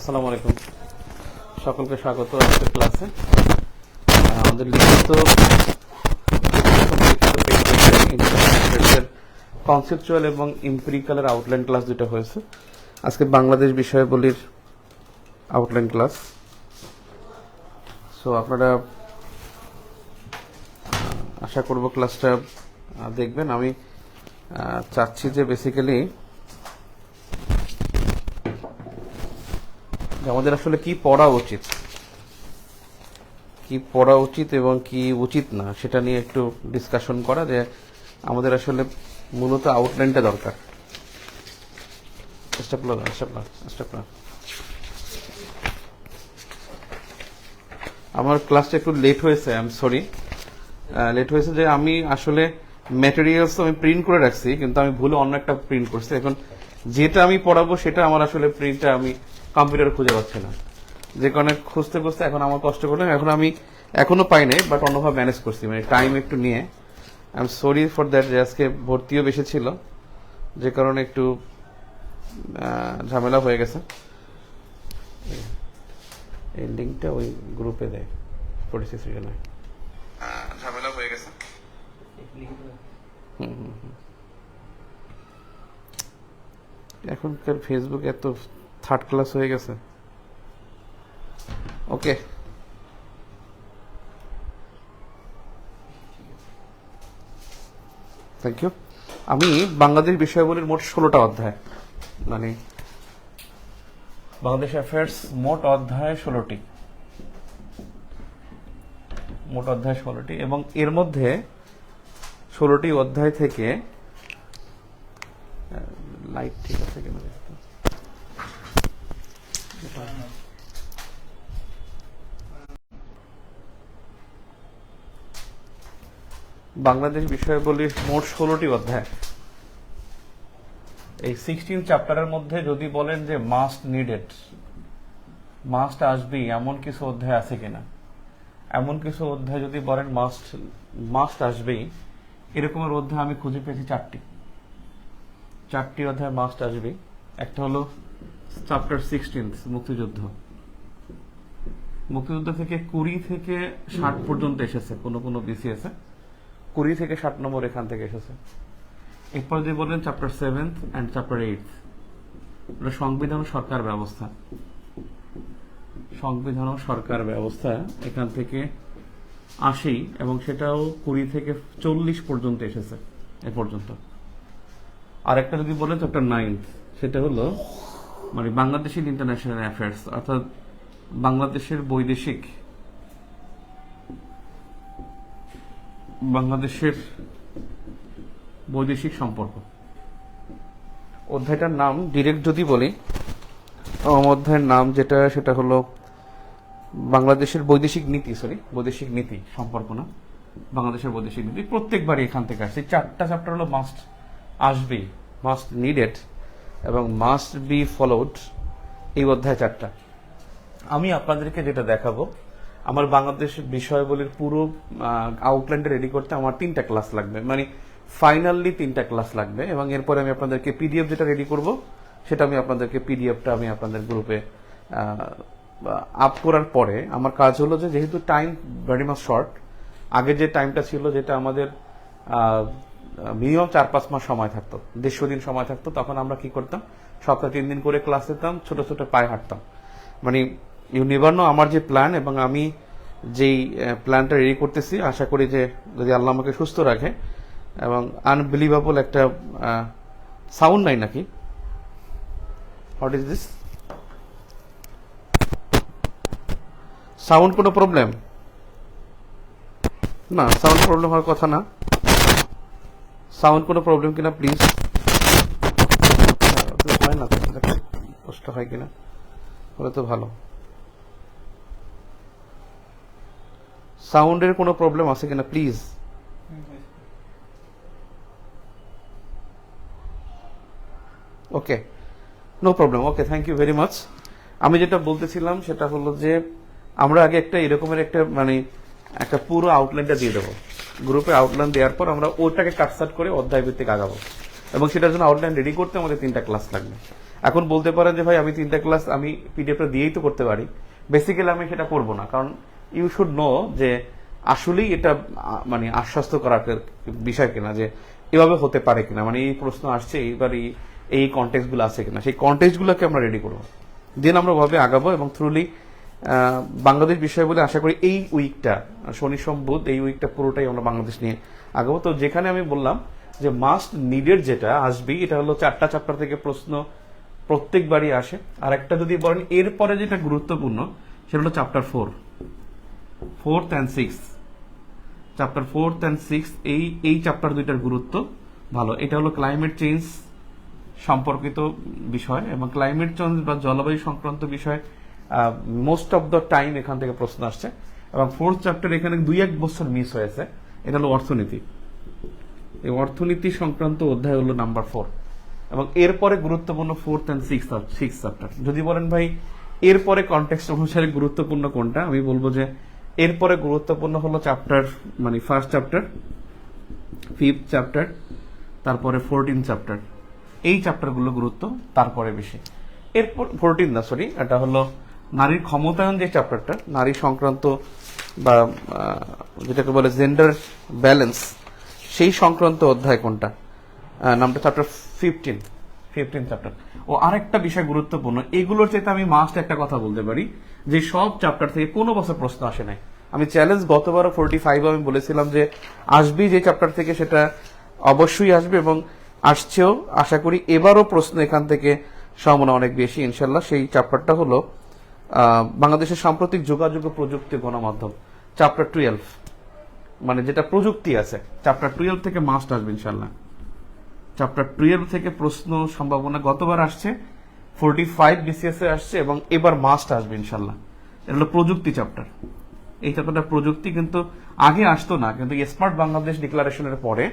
আসসালামু আলাইকুম, সকলকে স্বাগত আজকের ক্লাসে। আমাদের লিখিত কনসেপচুয়াল এবং এমপিরিক্যালের আউটলাইন ক্লাস দুটো হয়েছে। আজকে বাংলাদেশ বিষয়াবলীর আউটলাইন ক্লাস। সো আপনারা আশা করব ক্লাসটা দেখবেন। আমি চাচ্ছি যে বেসিক্যালি আমাদের আসলে কি পড়া উচিত এবং কি উচিত না সেটা নিয়ে একটু ডিসকাশন করা, যে আমাদের আসলে মূলত আউটলাইনটা দরকার। আমার ক্লাসটা একটু লেট হয়েছে, আই এম সরি। লেট হয়েছে যে আমি আসলে ম্যাটেরিয়ালস আমি প্রিন্ট করে রাখছি, কিন্তু আমি ভুলে অন্য একটা প্রিন্ট করছি। এখন যেটা আমি পড়াবো সেটা আমার আসলে প্রিন্টটা আমি কম্পিউটার খুঁজে পাচ্ছি না, যে কারণে খুঁজতে এখন আমার কষ্ট করলাম। এখন আমি এখনো পাই নাই, বাট অন্যভাবে ম্যানেজ করছি, মানে টাইম একটু নিয়ে। I am sorry for that, যে আজকে ভর্তিও বেশি ছিল, যে কারণে একটু ঝামেলা হয়ে গেছে। এই লিঙ্কটা ওই গ্রুপে দেয়, 46 নয়, ঝামেলা হয়ে গেছে। এখনকার ফেসবুক এত থার্ড ক্লাস হয়ে গেছে। ওকে, থ্যাংক ইউ। আমি বাংলাদেশ বিষয়াবলীর মোট 16টা অধ্যায়, মানে বাংলাদেশ অ্যাফেয়ার্স মোট অধ্যায় 16টি, এবং এর মধ্যে 16টি অধ্যায় থেকে লাইট ঠিক আছে কেন, বাংলাদেশ বিষয়াবলীর মোট 16টি অধ্যায়। এই 16 চ্যাপ্টারের মধ্যে যদি বলেন যে মাস্ট আসবেই এমন কিছু অধ্যায় আছে কিনা, এমন কিছু অধ্যায় যদি বলেন মাস্ট আসবেই, এরকমের অধ্যায় আমি খুঁজে পেয়েছি 4টি অধ্যায় মাস্ট আসবেই। একটা হলো চ্যাপ্টার 16 মুক্তিযুদ্ধ থেকে 20 থেকে 60 পর্যন্ত এসেছে, কোনো বিসিএস 20 থেকে 60 নম্বর এখান থেকে এসেছে। এরপর যে বললেন চ্যাপ্টার 7 অ্যান্ড চ্যাপ্টার 8, সংবিধান ও সরকার ব্যবস্থা এখান থেকে 80, এবং সেটাও 20 থেকে 40 পর্যন্ত এসেছে এ পর্যন্ত। আর একটা যদি বলেন চ্যাপ্টার 9, সেটা হলো মানে বাংলাদেশের ইন্টারন্যাশনাল অ্যাফেয়ার্স, অর্থাৎ বাংলাদেশের বৈদেশিক সম্পর্ক। অধ্যায়টার নাম ডিরেক্ট যদি বলি, অধ্যায়ের নাম সেটা হলো বাংলাদেশের বৈদেশিক নীতি সম্পর্ক না, বাংলাদেশের বৈদেশিক নীতি। প্রত্যেকবারই এখান থেকে আসছে। 4টা চ্যাপ্টার হলো মাস্ট নিডেড এবং মাস্ট বি ফলোড, এই অধ্যায় 4টা। আমি আপনাদেরকে যেটা দেখাবো, আমার বাংলাদেশ বিষয়াবলীর পুরো আউটলাইনটা রেডি করতে আমার 3টা ক্লাস লাগবে, মানে ফাইনালি 3টা ক্লাস লাগবে। এবং এরপরে আমি আপনাদেরকে পিডিএফ যেটা রেডি করব, সেটা আমি আপনাদেরকে পিডিএফটা আমি আপনাদের গ্রুপে আপ করার পরে আমার কাজ হলো যে, যেহেতু টাইম ভেরি মাচ শর্ট, আগে যে টাইমটা ছিল, যেটা আমাদের মিনিমাম 4-5 মাস সময় থাকতো, 150 দিন সময় থাকতো, তখন আমরা কি করতাম, সপ্তাহে 3 দিন করে ক্লাস দিতাম, ছোট ছোট পায়ে হাঁটতাম। মানে ইউ নেভার নো আমার যে প্ল্যান, এবং আমি যেই প্ল্যানটা রেডি করতেছি, আশা করি যে যদি আল্লাহ আমাকে সুস্থ রাখে, এবং আনবিলিভেবল একটা সাউন্ড নাই নাকি, হোয়াট ইজ দিস সাউন্ড? কোনো প্রবলেম না, সাউন্ড প্রবলেম হওয়ার কথা না। সাউন্ড কোনো প্রবলেম কিনা প্লিজ, হয় না, কষ্ট হয় কিনা, হলে তো ভালো। সাউন্ডের কোনো প্রবলেম আছে কিনা please? Okay, no problem, okay, thank you very much. আমি যেটা বলতেছিলাম সেটা হলো যে, আমরা আগে একটা এরকমের একটা পুরো আউটলাইনটা দিয়ে দেবো গ্রুপে। আউটলাইন দেওয়ার পর আমরা ওটাকে কাটসাট করে অধ্যায় ভিত্তিক আগাবো, এবং সেটার জন্য আউটলাইন রেডি করতে আমাদের 3টা ক্লাস লাগবে। এখন বলতে পারেন যে ভাই আমি 3টা ক্লাস আমি পিডিএফটা দিয়েই তো করতে পারি, বেসিক্যালি আমি সেটা করব না, কারণ ইউ শুড নো যে আসলেই এটা মানে আশ্বস্ত করার বিষয় কিনা, যে এভাবে হতে পারে কিনা, মানে এই প্রশ্ন আসছে এইবার এই কন্টেক্সট গুলো আছে কিনা, সেই কন্টেক্সট গুলোকে আমরা রেডি করবো, দেন আমরা ভাবে আগাবো। এবং থ্রুলি বাংলাদেশ বিষয় বলে আশা করি এই উইকটা শনি সোম বুধ এই উইকটা পুরোটাই আমরা বাংলাদেশ নিয়ে আগাবো। তো যেখানে আমি বললাম যে মাস্ট নিডেড যেটা আসবেই, এটা হলো 4টা চ্যাপ্টার থেকে প্রশ্ন প্রত্যেকবারই আসে। আর একটা যদি বলেন এরপরে যেটা গুরুত্বপূর্ণ সেটা হলো chapter 4th and 6th, chapter 4th and 6th এই চ্যাপ্টার দুইটার গুরুত্ব ভালো। এটা হলো ক্লাইমেট চেঞ্জ সম্পর্কিত বিষয়, এবং ক্লাইমেট চেঞ্জ বা জলবায়ু সংক্রান্ত বিষয় মোস্ট অফ দ্য টাইম এখান থেকে প্রশ্ন আসছে। এবং 4th চ্যাপ্টার এখানে 2-1 বছর মিস হয়েছে, এটা হলো অর্থনীতি। এই অর্থনীতি সংক্রান্ত অধ্যায় হলো নাম্বার 4, এবং এরপরে গুরুত্বপূর্ণ 4th and 6th চ্যাপ্টার। যদি বলেন ভাই এরপরে কনটেক্সট অনুসারে গুরুত্বপূর্ণ কোনটা, আমি বলবো যে এরপরে গুরুত্বপূর্ণ হলো চ্যাপ্টার মানে 1st চ্যাপ্টার, 5th চ্যাপ্টার, তারপরে 14th চ্যাপ্টার। এই চ্যাপ্টারগুলো গুরুত্ব তারপরে বেশি। এরপর 14 না সরি, এটা হলো নারীর ক্ষমতায়ন যে চ্যাপ্টারটা, নারী সংক্রান্ত বা যেটাকে বলে জেন্ডার ব্যালেন্স, সেই সংক্রান্ত অধ্যায় কোনটা, নামটা চ্যাপ্টার 15 চ্যাপ্টার। ও আরেকটা বিষয় গুরুত্বপূর্ণ, এগুলোর চাইতে আমি মাস্ট একটা কথা বলতে পারি যে সব চ্যাপ্টার থেকে কোনো বছর প্রশ্ন আসে নাই। আমি চ্যালেঞ্জ গতবারও 45 আমি বলেছিলাম যে আসবেই যে চ্যাপ্টার থেকে সেটা অবশ্যই আসবে, এবং আসছেও। আশা করি এবারও প্রশ্ন এখান থেকে সম্ভাবনা অনেক বেশি ইনশাল্লাহ। সেই চ্যাপ্টারটা হলো বাংলাদেশের সাম্প্রতিক যোগাযোগ ও প্রযুক্তি গণমাধ্যম, চ্যাপ্টার 12, মানে যেটা প্রযুক্তি আছে। চ্যাপ্টার 12 থেকে মাস্ট আসবে ইনশাল্লাহ। চ্যাপ্টার 12 থেকে প্রশ্ন সম্ভাবনা গতবার আসছে 45 বিসিএস এ আসছে, এবং এবার মাস্ট আসবে ইনশাল্লাহ। এটা হলো প্রযুক্তি চ্যাপ্টার। এই চ্যাপ্টারটা প্রযুক্তি কিন্তু আগে আসতো না, কিন্তু স্মার্ট বাংলাদেশ ডিক্লারেশনের পরে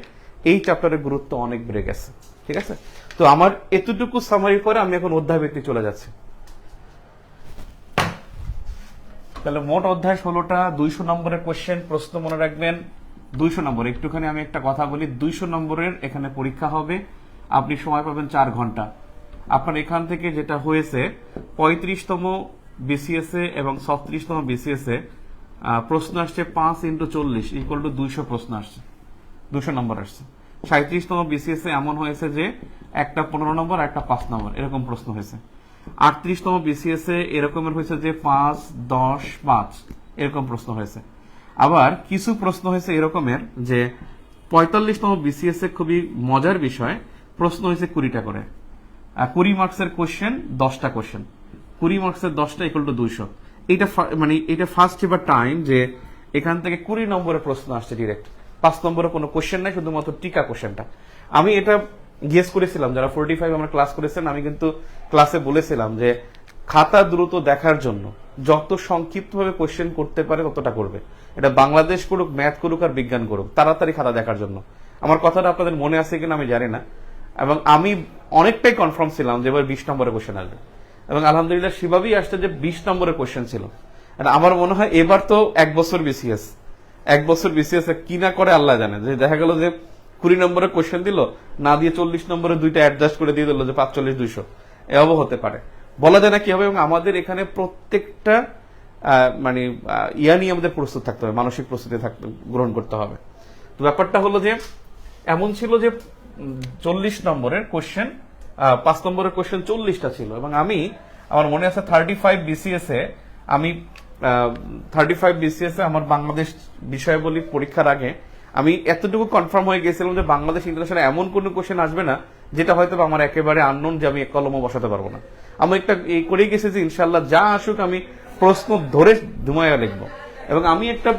এই চ্যাপ্টারের গুরুত্ব অনেক বেড়ে গেছে। ঠিক আছে, তো আমার এতটুকু সামারি করে আমি এখন অধ্যায় ভিত্তিক চলে যাচ্ছি। তাহলে মোট অধ্যায় 16টা, 200 নম্বরের কোশ্চেন, প্রশ্ন মনে রাখবেন 200 নম্বর। একটুখানি আমি একটা কথা বলি, 200 নম্বরের এখানে পরীক্ষা হবে, আপনি সময় পাবেন 4 ঘন্টা। আপনার এখান থেকে যেটা হয়েছে 35তম বিসিএস এ এবং 36তম বিসিএস এ প্রশ্ন আসছে 5 × 40 = 200 প্রশ্ন আসছে, 200 নম্বর আসছে। 37তম বিসিএস এ এমন হয়েছে যে একটা 15 নম্বর, একটা 5 নম্বর, এরকম প্রশ্ন হয়েছে। 38তম বিসিএস এ এরকমের হয়েছে যে 5, 10, 5 এরকম প্রশ্ন হয়েছে। আবার কিছু প্রশ্ন হয়েছে এরকমের যে 45তম বিসিএস এ খুবই মজার বিষয়, প্রশ্ন হয়েছে 20টা করে, 20 মার্কসের কোশ্চেন, 10টা কোশ্চেন, 20 মার্কসের 10টা = 200। এটা মানে এটা ফার্স্ট এবার টাইম যে এখান থেকে 20 নম্বরের প্রশ্ন আসছে ডিরেক্ট, 5 নম্বরে কোনো কোশ্চেন নাই, শুধুমাত্র টিকা কোশ্চেনটা। আমি এটা গেস করেছিলাম, যারা 45 আমরা ক্লাস করেছেন, আমি কিন্তু ক্লাসে বলেছিলাম যে খাতা দ্রুত দেখার জন্য যত সংক্ষিপ্তভাবে কোশ্চেন করতে পারে ততটা করবে। এটা বাংলাদেশ করুক, ম্যাথ করুক আর বিজ্ঞান করুক, তাড়াতাড়ি খাতা দেখার জন্য। আমার কথাটা আপনাদের মনে আছে কিনা আমি জানি না, এবং আমি অনেকটাই কনফার্ম ছিলাম যে এবার 20 নম্বরের কোশ্চেন আসবে, এবং আলহামদুলিল্লাহ সেভাবেই আসছে যে 20 নম্বরের কোশ্চেন ছিল। আমার মনে হয় এবার তো 1 বছর বিসিএস কি না করে আল্লাহ জানে, যে দেখা গেল যে 20 নম্বরের কোশ্চেন দিল না দিয়ে 40 নম্বরে 2টা অ্যাডজাস্ট করে দিয়ে দিল যে 45, 200, এভাবে হতে পারে, বলা যায় না কি হবে। এবং আমাদের এখানে প্রত্যেকটা মানে ইয়া নিয়ে আমাদের প্রস্তুত থাকতে হবে, মানসিক প্রস্তুতি গ্রহণ করতে হবে। তো ব্যাপারটা হলো যে এমন ছিল যে 40 নম্বরের কোশ্চেন, 5 নম্বরের কোশ্চেন 40টা ছিল, এবং আমি আমার মনে আছে 35 বিসিএস এ আমি 35 বিসিএস এ আমার বাংলাদেশ বিষয়াবলী পরীক্ষার আগে আমি এতটুকু কনফার্ম হয়ে গেছিলাম যে বাংলাদেশ ইন্টারন্যাশনাল এমন কোনো কোশ্চেন আসবে না যেটা হয়তো আমার একেবারে আননোন, যে আমি এক কলমও বসাতে পারবো না। আমি একটা এই করেই গেছি যে ইনশাল্লাহ যা আসুক আমি প্রশ্ন ধরে ধুমাইয়া লিখবো। এবং আমি একটা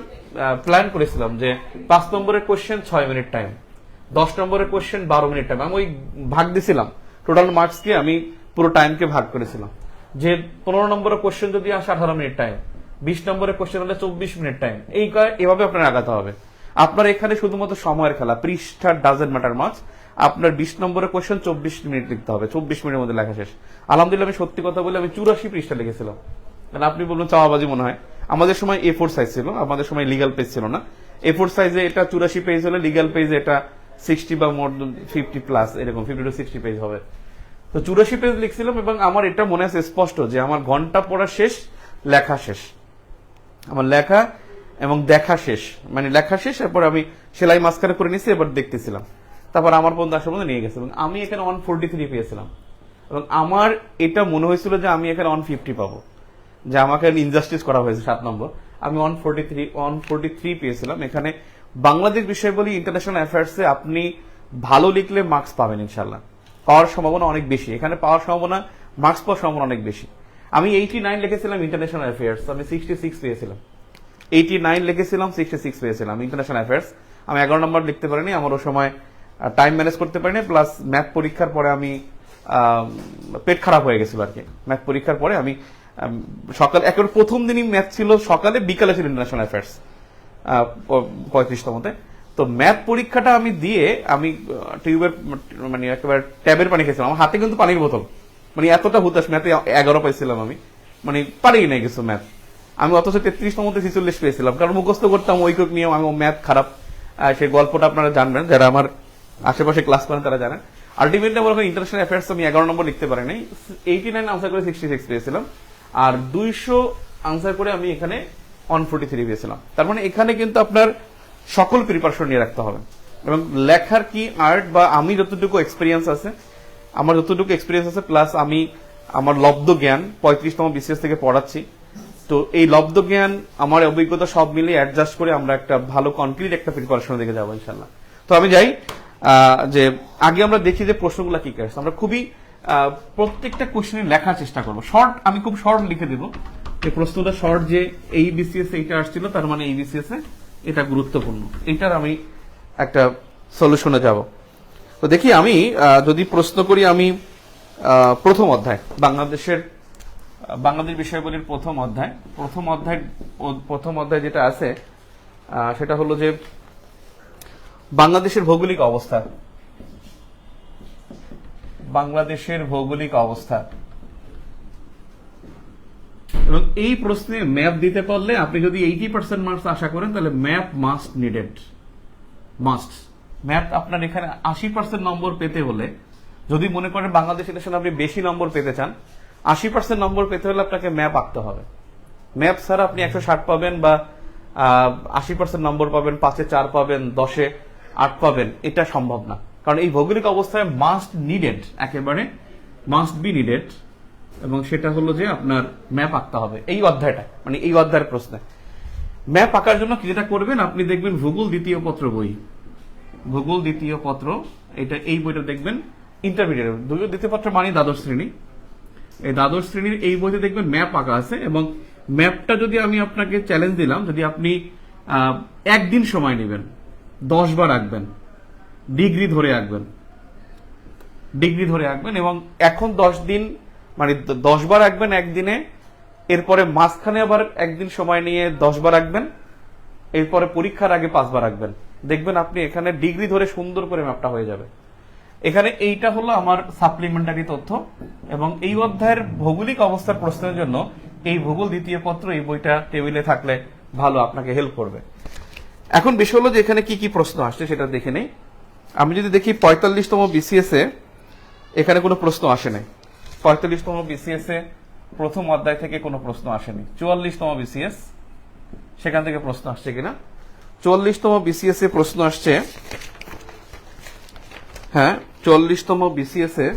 প্ল্যান করেছিলাম যে 5 নম্বরের কোশ্চেন 6 মিনিট টাইম, 10 নম্বরের কোশ্চেন 12 মিনিট টাইম। আমি ওই ভাগ দিছিলাম, টোটাল মার্কসকে আমি পুরো টাইমকে ভাগ করেছিলাম, যে 15 নম্বরের কোশ্চেন যদি আসে 18 মিনিট টাইম, 20 নম্বরের কোশ্চেন হলে 24 মিনিট টাইম। এভাবে আপনার আগাতে হবে। আপনার এখানে শুধুমাত্র সময়ের খেলা, পৃষ্ঠা ডাজেন্ট ম্যাটার মাছ। আপনার 20 নম্বরের কোশ্চেন 24 মিনিট লিখতে হবে, 24 মিনিটের মধ্যে লেখা শেষ। আলহামদুলিল্লাহ আমি সত্যি কথা বলে আমি 84 পৃষ্ঠা লিখেছিলাম। মানে আপনি বলবেন চাওয়াবাজি মনে হয়, আমাদের সময় A4 সাইজ ছিল, আমাদের সময় লিগ্যাল পেজ ছিল না। A4 সাইজে এটা 84 পেজ হলে লিগ্যাল পেজে এটা 60 বা মোর 50 প্লাস, এরকম 50 to 60 পেজ হবে। তো 84 পেজ লিখছিলাম এবং আমার এটা মনে আছে স্পষ্ট যে আমার ঘন্টা পড়া শেষ, লেখা শেষ, আমার লেখা এবং দেখা শেষ, মানে লেখা শেষ, এরপর আমি সেলাই মাস্কারা করে নিয়েছি, এবার দেখতেছিলাম, তারপর আমার বন্ধু আসার মধ্যে নিয়ে গেছে এবং আমি এখানে 143 পেয়েছিলাম এবং আমার এটা মনে হয়েছিল যে আমি এখানে 150 পাবো, যে আমাকে ইনজাস্টিস করা হয়েছে 7 নম্বর। আমি 143 পেয়েছিলাম। এখানে বাংলাদেশ বিষয়বলি ইন্টারন্যাশনাল অ্যাফেয়ার্সে আপনি ভালো লিখলে মার্কস পাবেন ইনশাল্লাহ, পাওয়ার সম্ভাবনা অনেক বেশি, এখানে পাওয়ার সম্ভাবনা, মার্কস পাওয়ার সম্ভাবনা অনেক বেশি। আমি 89 লিখেছিলাম ইন্টারন্যাশনাল অ্যাফেয়ার্স, আমি 66 পেয়েছিলাম। 89 লিখেছিলাম, 66 পেয়েছিলাম ইন্টারন্যাশনাল অ্যাফেয়ার্স। আমি 11 নম্বর লিখতে পারিনি, আমার ওই সময় টাইম ম্যানেজ করতে পারিনি, প্লাস ম্যাথ পরীক্ষার পরে আমি পেট খারাপ হয়ে গেছিল আর কি। ম্যাথ পরীক্ষার পরে আমি সকাল একেবারে প্রথম দিনই ম্যাথ ছিল সকালে, বিকালে ছিল ইন্টারন্যাশনাল অ্যাফেয়ার্স 35তমতে। তো ম্যাথ পরীক্ষাটা আমি দিয়ে আমি টিউবের মানে একেবারে ট্যাবের পানি খেয়েছিলাম, আমার হাতে কিন্তু পানির বোতল, মানে এতটা হুতাশ, ম্যাথে 11 পাইছিলাম আমি, মানে পারিই নাই কিছু ম্যাথ। আমি অথচ 33তমতে 46 পেয়েছিলাম, কারণ মুখস্থ করতাম ঐকক নিয়ম, আমি ম্যাথ খারাপ। সেই গল্পটা আপনারা জানবেন, যারা আমার আশেপাশে ক্লাস করেন তারা জানেন। আলটিমেটলি আমার ইন্টারন্যাশনাল অ্যাফেয়ার্স আমি 11 নম্বর লিখতে পারি নাই, 89 আনসার করে 66 পেয়েছিলাম, আর 200 আনসার করে আমি এখানে 143 পেয়েছিলাম। তার মানে এখানে কিন্তু আপনার সকল প্রিপারেশন নিয়ে রাখতে হবে, এবং লেখার কি আর্ট বা আমি যতটুকু এক্সপিরিয়েন্স আছে, প্লাস আমি আমার লব্ধ জ্ঞান 35তম বিসিএস থেকে পড়াচ্ছি, তো এই লব্ধ জ্ঞান আমার অভিজ্ঞতা সব মিলিয়ে অ্যাডজাস্ট করে আমরা একটা ভালো কনক্রিট একটা প্রিপারেশন দিকে যাবো ইনশাল্লাহ। তো আমি যাই যে আগে আমরা দেখি যে প্রশ্নগুলো কি আসছে, আমরা খুবই প্রত্যেকটা কোশ্চেনে লেখার চেষ্টা করবো। শর্ট, আমি খুব শর্ট লিখে দেবো এই প্রশ্নটা শর্ট, যে এই বিসিএস এইটা আসছিল, তার মানে এই বিসিএস এটা গুরুত্বপূর্ণ, এটার আমি একটা সলিউশনে যাব। তো দেখি আমি যদি প্রশ্ন করি, আমি প্রথম অধ্যায় বাংলাদেশ বিষয়বলির প্রথম অধ্যায় যেটা আছে সেটা হলো যে বাংলাদেশের ভৌগোলিক অবস্থা। এবং এই প্রশ্নে ম্যাপ দিতে পারলে আপনি যদি 80% মার্কস আশা করেন, তাহলে ম্যাপ মাস্ট। ম্যাপ আপনার এখানে 80% নম্বর পেতে হলে, যদি মনে করেন বাংলাদেশ ইতিহাসে আপনি বেশি নম্বর পেতে চান, 80% নম্বর পেতে হলে আপনাকে ম্যাপ আঁকতে হবে। ম্যাপ ছাড়া আপনি 160 পাবেন বা 80% নম্বর পাবেন, 5-এ 4 পাবেন, 10-এ 8 পাবেন, এটা সম্ভব না। কারণ এই ভৌগোলিক অবস্থায় একেবারে মাস্ট বি নিডেড, এবং সেটা হলো যে আপনার ম্যাপ আঁকতে হবে এই অধ্যায়টা, মানে এই অধ্যায়ের প্রশ্নে ম্যাপ আঁকার জন্য কি যেটা করবেন, আপনি দেখবেন ভূগোল দ্বিতীয় পত্র, এটা এই বইটা দেখবেন, ইন্টারমিডিয়েট দ্বিতীয় পত্র মানে দ্বাদশ শ্রেণী, এই দ্বাদশ শ্রেণীর এই বইতে দেখবেন ম্যাপ আঁকা আছে। এবং ম্যাপটা যদি আমি আপনাকে চ্যালেঞ্জ দিলাম, যদি আপনি একদিন সময় নেবেন, 10 বার আঁকবেন, ডিগ্রি ধরে আঁকবেন, এবং এখন 10 দিন মানে 10 বার আঁকবেন একদিনে, এরপরে মাঝখানে আবার একদিন সময় নিয়ে 10 বার আঁকবেন, এরপরে পরীক্ষার আগে 5 বার আঁকবেন, দেখবেন আপনি এখানে ডিগ্রি ধরে সুন্দর করে ম্যাপটা হয়ে যাবে। এখানে এইটা হলো আমার সাপ্লিমেন্টারি তথ্য, এবং এই অধ্যায়ের ভৌগোলিক অবস্থার প্রশ্নের জন্য এই ভূগোল দ্বিতীয় পত্র, এই বইটা টেবিলে থাকলে ভালো, আপনাকে হেল্প করবে। এখন বিষয় হলো যে এখানে কি কি প্রশ্ন আসছে সেটা দেখে নেই। আমি যদি দেখি 45তম বিসিএস এ এখানে কোনো প্রশ্ন আসে নাই, 45তম বিসিএস এ প্রথম অধ্যায় থেকে কোনো প্রশ্ন আসেনি। 44তম বিসিএস, সেখান থেকে প্রশ্ন আসছে কিনা, 44তম বিসিএস এ প্রশ্ন আসছে, হ্যাঁ 44তম বিসিএস এ,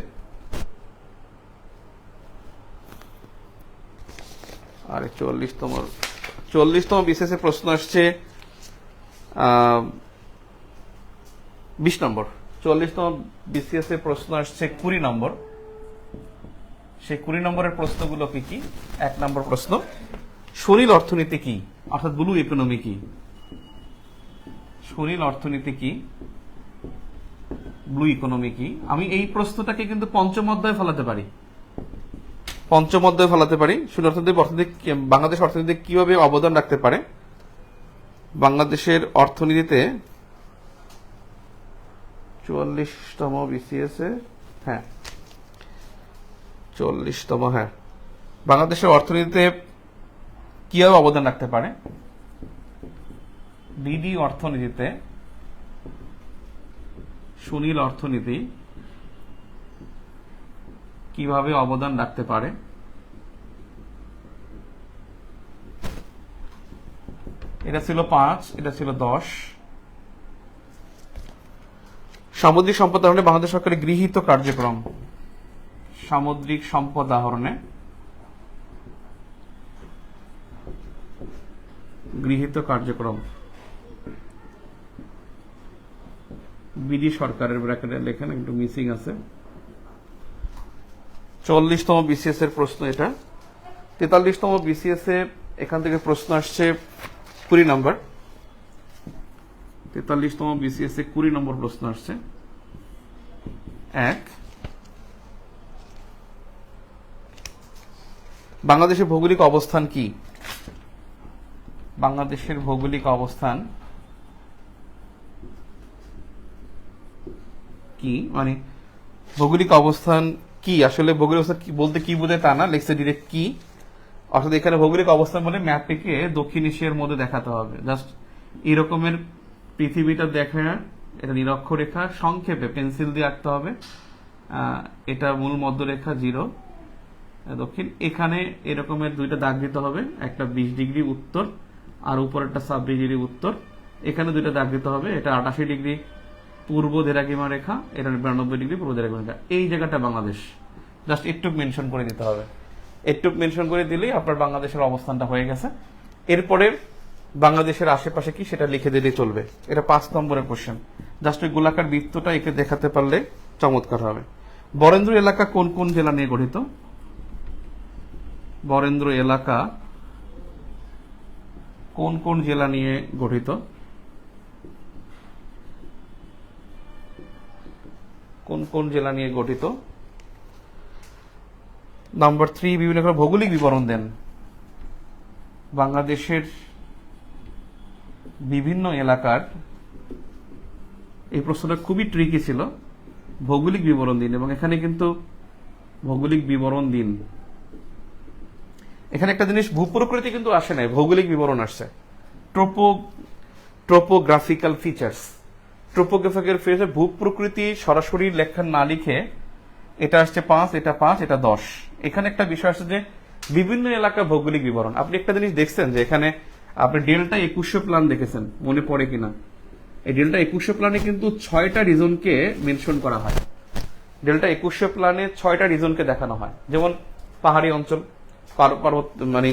আরে 40তম বিসিএস এ প্রশ্ন আসছে 20 নম্বর। 40তম বিসিএস এ প্রশ্ন আসছে 20 নম্বর। সেই 20 নম্বরের প্রশ্নগুলো কি কি? 1 নম্বর প্রশ্ন, সরিল অর্থনীতি কি, অর্থাৎ ব্লু ইকোনমি কি? সরিল অর্থনীতি কি, ব্লু ইকোনমি কি? আমি এই প্রশ্নটাকে কিন্তু পঞ্চম অধ্যায়ে ফেলাতে পারি, সরিল বাংলাদেশ অর্থনীতি কিভাবে অবদান রাখতে পারে, বাংলাদেশের অর্থনীতিতে 44তম বিসিএস এ, হ্যাঁ 40তম, হ্যাঁ বাংলাদেশের অর্থনীতিতে কিভাবে অবদান রাখতে পারে, ডিডি অর্থনীতিতে সুনীল অর্থনীতি কিভাবে অবদান রাখতে পারে? এটা ছিল 5, এটা ছিল 10। সামুদ্রিক সম্পদ আহরণে বাংলাদেশ সরকারের গৃহীত কার্যক্রম। সামুদ্রিক সম্পদ আহরণে গৃহীত কার্যক্রম বিডি সরকারের ব্র্যাকেটে লেখেন, একটু মিসিং আছে। 40তম বিসিএস এর প্রশ্ন এটা। 43তম বিসিএস এ এখান থেকে প্রশ্ন আসছে 20 নম্বর। 43তম বিসিএস এ 20 নম্বর প্রশ্ন আসছে। 1, বাংলাদেশের ভৌগোলিক অবস্থান কি? বাংলাদেশের ভৌগোলিক অবস্থান কি, মানে ভৌগোলিক অবস্থান কি, আসলে ভৌগোলিক অবস্থান কি বলতে কি বোঝায় তা না, লেখছে ডিরেক্ট কি। অর্থাৎ এখানে ভৌগোলিক অবস্থান বলে ম্যাপটিকে দক্ষিণ এশিয়ার মধ্যে দেখাতে হবে। জাস্ট এরকমের পৃথিবীটা দেখা, এটা নিরক্ষরেখা, সংক্ষেপে পেন্সিল দিয়ে আঁকতে হবে। এটা মূল মধ্যরেখা 0 দক্ষিণ। এখানে এরকমের দুইটা দাগ দিতে হবে, একটা 20 ডিগ্রি উত্তর আর উপর একটা 26 ডিগ্রি উত্তর। এখানে দুইটা দাগ দিতে হবে, এটা 88 ডিগ্রি পূর্ব দ্রাঘিমা রেখা, এটা 92 ডিগ্রি পূর্ব দ্রাঘিমা রেখা। এই জায়গাটা বাংলাদেশ, জাস্ট একটু মেনশন করে দিতে হবে। একটু মেনশন করে দিলেই আপনার বাংলাদেশের অবস্থানটা হয়ে গেছে। এরপরে বাংলাদেশের আশেপাশে কি সেটা লিখে দিলেই চলবে। এটা 5 নম্বরের কোশ্চেন। জাস্ট ওই গোলাকার বৃত্তটা একে দেখাতে পারলে চমৎকার হবে। বরেন্দ্র এলাকা কোন কোন জেলা নিয়ে গঠিত? বরেন্দ্র এলাকা কোন কোন জেলা নিয়ে গঠিত? কোন কোন জেলা নিয়ে গঠিত? নাম্বার 3, বিভিন্ন ভৌগোলিক বিবরণ দেন। বাংলাদেশের বিভিন্ন এলাকার, এই প্রশ্নটা খুবই ট্রিকি ছিল, ভৌগোলিক বিবরণ দিন। এবং এখানে কিন্তু ভৌগোলিক বিবরণ দিন, এখানে একটা জিনিস ভূপ্রকৃতি কিন্তু আসে নাই, ভৌগোলিক বিবরণ আসছে। ট্রোপোগ্রাফিক্যাল ফিচার্স, ট্রোপোগ্রাফিক্যাল ফিচার, ভূপ্রকৃতি সরাসরি লেখা না লিখে এটা আসছে 5, এটা 5, এটা 10। এখানে একটা বিষয় আসছে যে বিভিন্ন এলাকার ভৌগোলিক বিবরণ। আপনি একটা জিনিস দেখছেন যে এখানে আপনি ডেল্টা 2100 প্ল্যান দেখেছেন, মনে পড়ে কিনা? এই ডেল্টা 2100 প্ল্যানে কিন্তু 6টা রিজনকে মেনশন করা হয়। ডেল্টা 2100 প্ল্যানে 6টা রিজনকে দেখানো হয়, যেমন পাহাড়ি অঞ্চল, পর্বত, মানে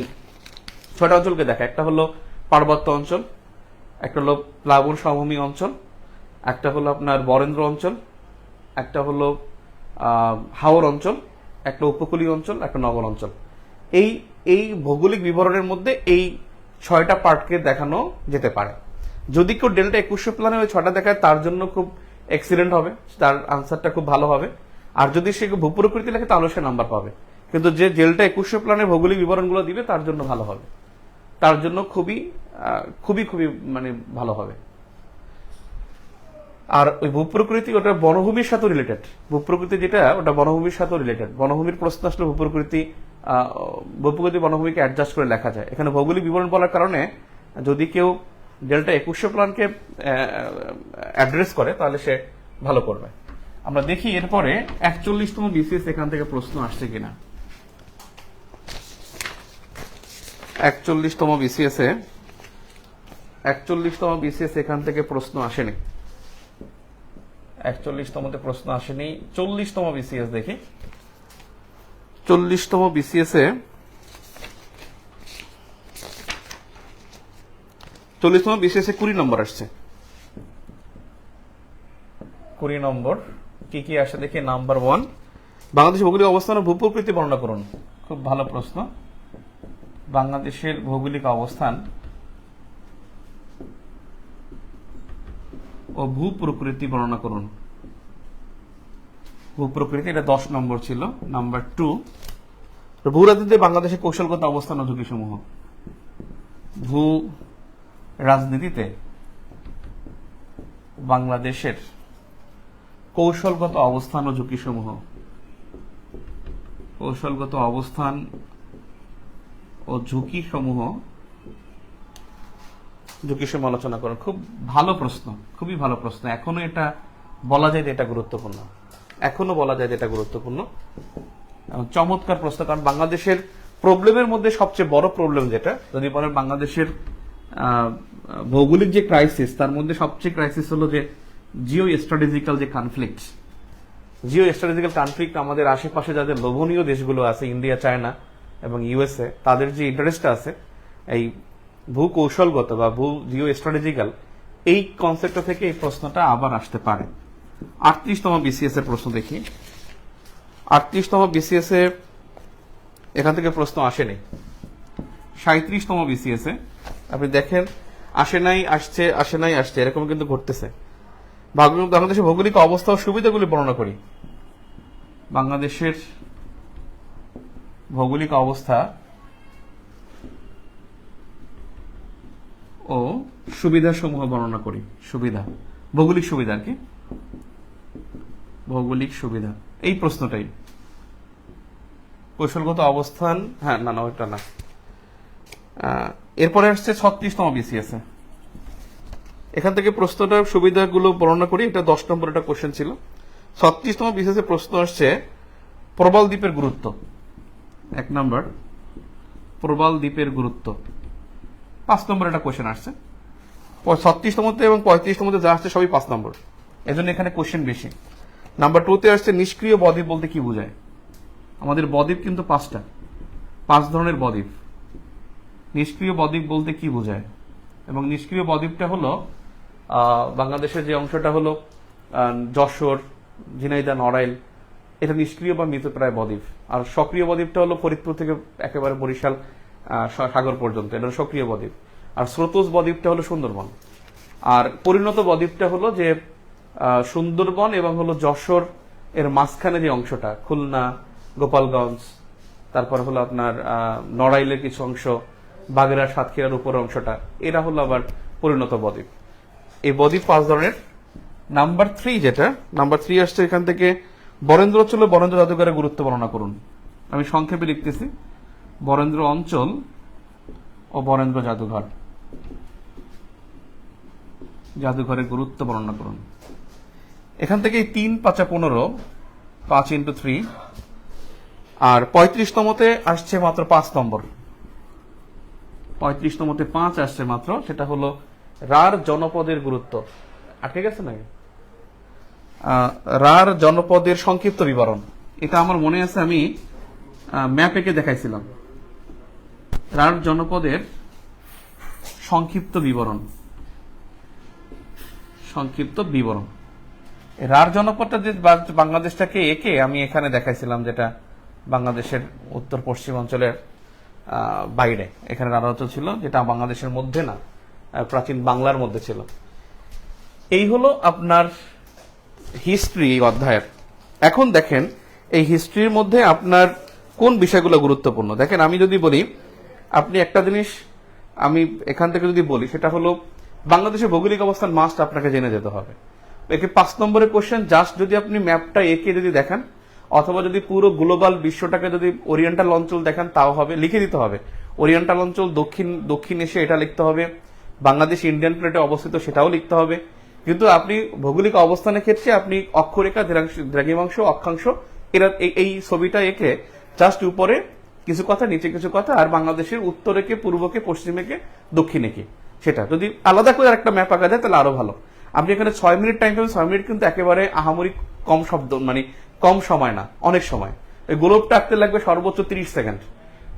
6টা অঞ্চলকে দেখা। একটা হলো পার্বত্য অঞ্চল, একটা হলো প্লাবন সমভূমি অঞ্চল, একটা হলো আপনার বরেন্দ্র অঞ্চল, একটা হলো হাওর অঞ্চল, একটা উপকূলীয় অঞ্চল, একটা নগর অঞ্চল। এই ভৌগোলিক বিবরণের মধ্যে এই 6টা পার্টকে দেখানো যেতে পারে। যদি কেউ ডেল্টা 2100 প্ল্যানে ওই 6টা দেখায়, তার জন্য খুব এক্সিলেন্ট হবে, তার আনসারটা খুব ভালো হবে। আর যদি সে ভূপ্রকৃতি লেখে তাহলে সে নাম্বার পাবে। কিন্তু যে ডেল্টা 2100 প্ল্যানের ভৌগোলিক বিবরণগুলো দিবে তার জন্য ভালো হবে, তার জন্য খুবই খুবই খুবই মানে ভালো হবে। আর ওই ভূপ্রকৃতি ওটা বনভূমির সাথে রিলেটেড, ভূপ্রকৃতি যেটা ওটা বনভূমির সাথে রিলেটেড। বনভূমির প্রশ্ন আসলে ভূপ্রকৃতি বনভূমিকে অ্যাডজাস্ট করে লেখা যায়। এখানে ভৌগোলিক বিবরণ বলার কারণে যদি কেউ ডেল্টা 2100 প্ল্যানকে অ্যাড্রেস করে তাহলে সে ভালো করবে। আমরা দেখি এরপরে 41তম বিসিএস এখান থেকে প্রশ্ন আসছে কিনা। 41তম বিসিএস এখান থেকে প্রশ্ন আসেনি। 41তমতে প্রশ্ন আসেনি। 40তম বিসিএস দেখি। 40তম বিসিএস এ 20 নম্বর আসছে। 20 নম্বর কি কি আসে দেখি। নাম্বার 1, বাংলাদেশের ভৌগোলিক অবস্থান ও ভূপ্রকৃতি বর্ণনা করুন। খুব ভালো প্রশ্ন। বাংলাদেশের ভৌগোলিক অবস্থান ও ভূপ্রকৃতি বর্ণনা করুন। ভূপ্রকৃতি, এটা 10 নম্বর ছিল। নাম্বার 2, ভূরাজনীতিতে বাংলাদেশের কৌশলগত অবস্থান ও ঝুঁকিসমূহ। ভূ রাজনীতিতে বাংলাদেশের কৌশলগত অবস্থান ও ঝুঁকিসমূহ। কৌশলগত অবস্থান ও ঝুঁকিসমূহ আলোচনা করুন। খুব ভালো প্রশ্ন, খুবই ভালো প্রশ্ন। এখনো এটা বলা যায় যে এটা গুরুত্বপূর্ণ, এখনো বলা যায় যে এটা গুরুত্বপূর্ণ। চমৎকার প্রশ্ন, কারণ বাংলাদেশের প্রবলেমের মধ্যে সবচেয়ে বড় প্রবলেম যেটা যদি বলেন বাংলাদেশের ভৌগোলিক যে ক্রাইসিস, তার মধ্যে সবচেয়ে ক্রাইসিস হলো যে জিও স্ট্র্যাটেজিক্যাল যে কনফ্লিক্ট। জিও স্ট্র্যাটেজিক্যাল কনফ্লিক্ট আমাদের আশেপাশে যাদের লোভনীয় দেশগুলো আছে, ইন্ডিয়া, চায়না এবং ইউএসএ, তাদের যে ইন্টারেস্ট আছে এই ভূ কৌশলগত বা ভূ জিও স্ট্র্যাটেজিক্যাল, এই কনসেপ্টটা থেকে এই প্রশ্নটা আবার আসতে পারে। 38তম বিসিএস এর প্রশ্ন দেখি। 38তম বিসিএস এ এখান থেকে প্রশ্ন আসেনি। 37তম বিসিএস এ আপনি দেখেন আসে নাই আসছে, আসে নাই আসছে, এরকম কিন্তু ঘটতেছে। বাংলাদেশের ভৌগোলিক অবস্থা ও সুবিধাগুলি বর্ণনা করি। বাংলাদেশের ভৌগোলিক অবস্থা ও সুবিধা সমূহ বর্ণনা করি। সুবিধা, ভৌগোলিক সুবিধা আর কি, ভৌগোলিক সুবিধা, এই প্রশ্নটাই। কৌশলগত অবস্থান, হ্যাঁ না না ওইটা না। এরপরে আসছে 36তম বিসিএস এ। এখান থেকে প্রশ্নটার সুবিধাগুলো বর্ণনা করি, এটা 10 নম্বর একটা কোশ্চেন ছিল। 36তম বিসিএস এ প্রশ্ন আসছে প্রবাল দ্বীপের গুরুত্ব। 1 নম্বর প্রবাল দ্বীপের গুরুত্ব। 5 নম্বর একটা কোশ্চেন আসছে। 36তম এবং 35তম যা আসছে সবই 5 নম্বর, এজন্য এখানে কোশ্চেন বেশি। নাম্বার 2 তে আসছে নিষ্ক্রিয় বদ্বীপ বলতে কি বোঝায়। আমাদের বদ্বীপ কিন্তু 5টা, 5 ধরনের বদ্বীপ। নিষ্ক্রিয় বদ্বীপ বলতে কি বোঝায়, এবং নিষ্ক্রিয় বদ্বীপটা হলো বাংলাদেশের যে অংশটা হলো যশোর, ঝিনাইদহ, নড়াইল, এটা নিষ্ক্রিয় বা মৃতপ্রায় বদ্বীপ। আর সক্রিয় বদ্বীপটা হলো ফরিদপুর থেকে একেবারে বরিশাল সাগর পর্যন্ত, এটা সক্রিয় বদ্বীপ। আর স্রোতস বদ্বীপটা হলো সুন্দরবন। আর পরিণত বদ্বীপটা হলো যে সুন্দরবন এবং হলো যশোর এর মাঝখানে যে অংশটা, খুলনা, গোপালগঞ্জ, তারপর হলো আপনার নড়াইলের কিছু অংশ, বাগেরহাট, সাতক্ষীরার উপর অংশটা, এরা হলো আবার পরিণত বদ্বীপ। এই বদ্বীপ 5 ধরনের। নাম্বার 3 যেটা, নাম্বার 3 আসছে এখান থেকে বরেন্দ্র অঞ্চল ও বরেন্দ্র জাদুঘরের গুরুত্ব বর্ণনা করুন। আমি সংক্ষেপে লিখতেছি, বরেন্দ্র অঞ্চল ও বরেন্দ্র জাদুঘর, জাদুঘরের গুরুত্ব বর্ণনা করুন। এখান থেকে 3 5 15, 5 × 3। আর 35তমতে আসছে মাত্র 5 নম্বর। 35তমতে 5 আসছে মাত্র, সেটা হলো রার জনপদের গুরুত্ব। আটকে গেছে নাকি? রার জনপদের সংক্ষিপ্ত বিবরণ। এটা আমার মনে আছে, আমি ম্যাপ এঁকে দেখাইছিলাম। রার জনপদের সংক্ষিপ্ত বিবরণ, সংক্ষিপ্ত বিবরণ। রার জনপদটা যে বাংলাদেশটাকে এঁকে আমি এখানে দেখাইছিলাম, যেটা বাংলাদেশের উত্তর পশ্চিম অঞ্চলের বাইরে, এখানে রার অঞ্চল ছিল, যেটা বাংলাদেশের মধ্যে না, প্রাচীন বাংলার মধ্যে ছিল। এই হলো আপনার হিস্ট্রি এই অধ্যায়ের। এখন দেখেন এই হিস্ট্রির মধ্যে আপনার কোন বিষয়গুলো গুরুত্বপূর্ণ। দেখেন আমি যদি বলি, আপনি একটা জিনিস আমি এখান থেকে যদি বলি, সেটা হলো বাংলাদেশের ভৌগোলিক অবস্থান মাস্ট আপনাকে জেনে যেতে হবে। একে 5 নম্বরের কোশ্চেন, জাস্ট যদি আপনি ম্যাপটা এঁকে যদি দেখেন, অথবা যদি পুরো গ্লোবাল বিশ্বটাকে যদি ওরিয়েন্টাল অঞ্চল দেখেন তাও হবে, লিখে দিতে হবে ওরিয়েন্টাল অঞ্চল দক্ষিণ এশিয়া, এটা লিখতে হবে। বাংলাদেশ ইন্ডিয়ান প্লেটে অবস্থিত, সেটাও লিখতে হবে। কিন্তু আপনি ভৌগোলিক অবস্থানের ক্ষেত্রে আপনি অক্ষরেখা, দ্রাঘিমাংশ, অক্ষাংশ, এরা এই ছবিটা এঁকে জাস্ট উপরে কিছু কথা, নিচে কিছু কথা, আর বাংলাদেশের উত্তরেকে, পূর্বকে, পশ্চিমেকে, দক্ষিণেকে, সেটা যদি আলাদা করে একটা ম্যাপ আঁকা যায় তাহলে আরো ভালো। আপনি এখানে 6 মিনিট টাইম পাবেন। 6 মিনিট কিন্তু একেবারে আহামরি কম শব্দ, মানে কম সময় না, অনেক সময়। এই গোলকটা আঁকতে লাগবে সর্বোচ্চ 30 সেকেন্ড,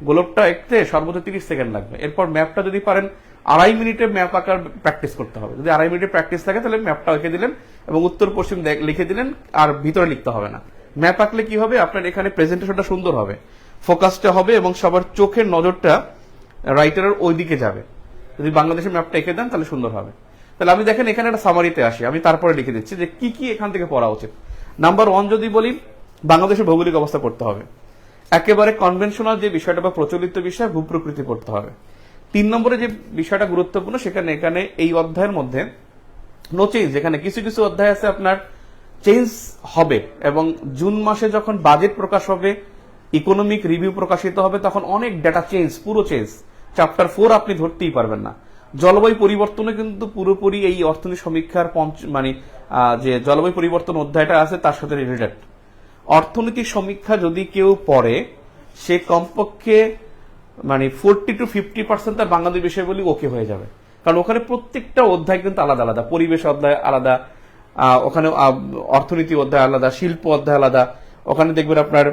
গোলকটা আঁকতে সর্বোচ্চ 30 সেকেন্ড লাগবে। এরপর ম্যাপটা যদি পারেন 2.5 মিনিটে ম্যাপ আঁকার প্র্যাকটিস করতে হবে। যদি 2.5 মিনিটে প্র্যাকটিস থাকে তাহলে ম্যাপটা এঁকে দিলেন এবং উত্তর পশ্চিম লিখে দিলেন, আর ভিতরে লিখতে হবে না। ম্যাপ আঁকলে কি হবে, আপনার এখানে প্রেজেন্টেশনটা সুন্দর হবে, ফোকাসটা হবে এবং সবার চোখের নজরটা রাইটারের ওই দিকে যাবে। যদি বাংলাদেশের ম্যাপটা এঁকে দেন তাহলে সুন্দর হবে। তাহলে আমি দেখেন এখানে একটা সামারিতে আসি, আমি তারপরে লিখে দিচ্ছি যে কি কি এখান থেকে পড়া উচিত। নাম্বার 1 যদি বলি, বাংলাদেশের ভৌগোলিক অবস্থা পড়তে হবে। একেবারে কনভেনশনাল যে বিষয়টা বা প্রচলিত বিষয়, ভূপ্রকৃতি পড়তে হবে। 3 নম্বরে যে বিষয়টা গুরুত্বপূর্ণ, সেখানে এখানে এই অধ্যায়ের মধ্যে নো চেঞ্জ, এখানে কিছু কিছু অধ্যায় আছে আপনার চেঞ্জ হবে, এবং জুন মাসে যখন বাজেট প্রকাশ হবে, ইকোনমিক রিভিউ প্রকাশিত হবে, তখন অনেক ডেটা চেঞ্জ, পুরো চেঞ্জ। চ্যাপ্টার 4 আপনি ধরতেই পারবেন না। জলবায়ু পরিবর্তনে কিন্তু পুরোপুরি এই অর্থনীতি সমীক্ষার যে জলবায়ু পরিবর্তন অধ্যায়টা আছে তার সাথে রিলেটেড। অর্থনৈতিক সমীক্ষা যদি কেউ পড়ে সে কমপক্ষে মানে 40-50% তার বাংলাদেশ বিষয়গুলি ওকে হয়ে যাবে, কারণ ওখানে প্রত্যেকটা অধ্যায় কিন্তু আলাদা আলাদা, পরিবেশ অধ্যায় আলাদা, ওখানে অর্থনীতি অধ্যায় আলাদা, শিল্প অধ্যায় আলাদা, ওখানে দেখবেন আপনার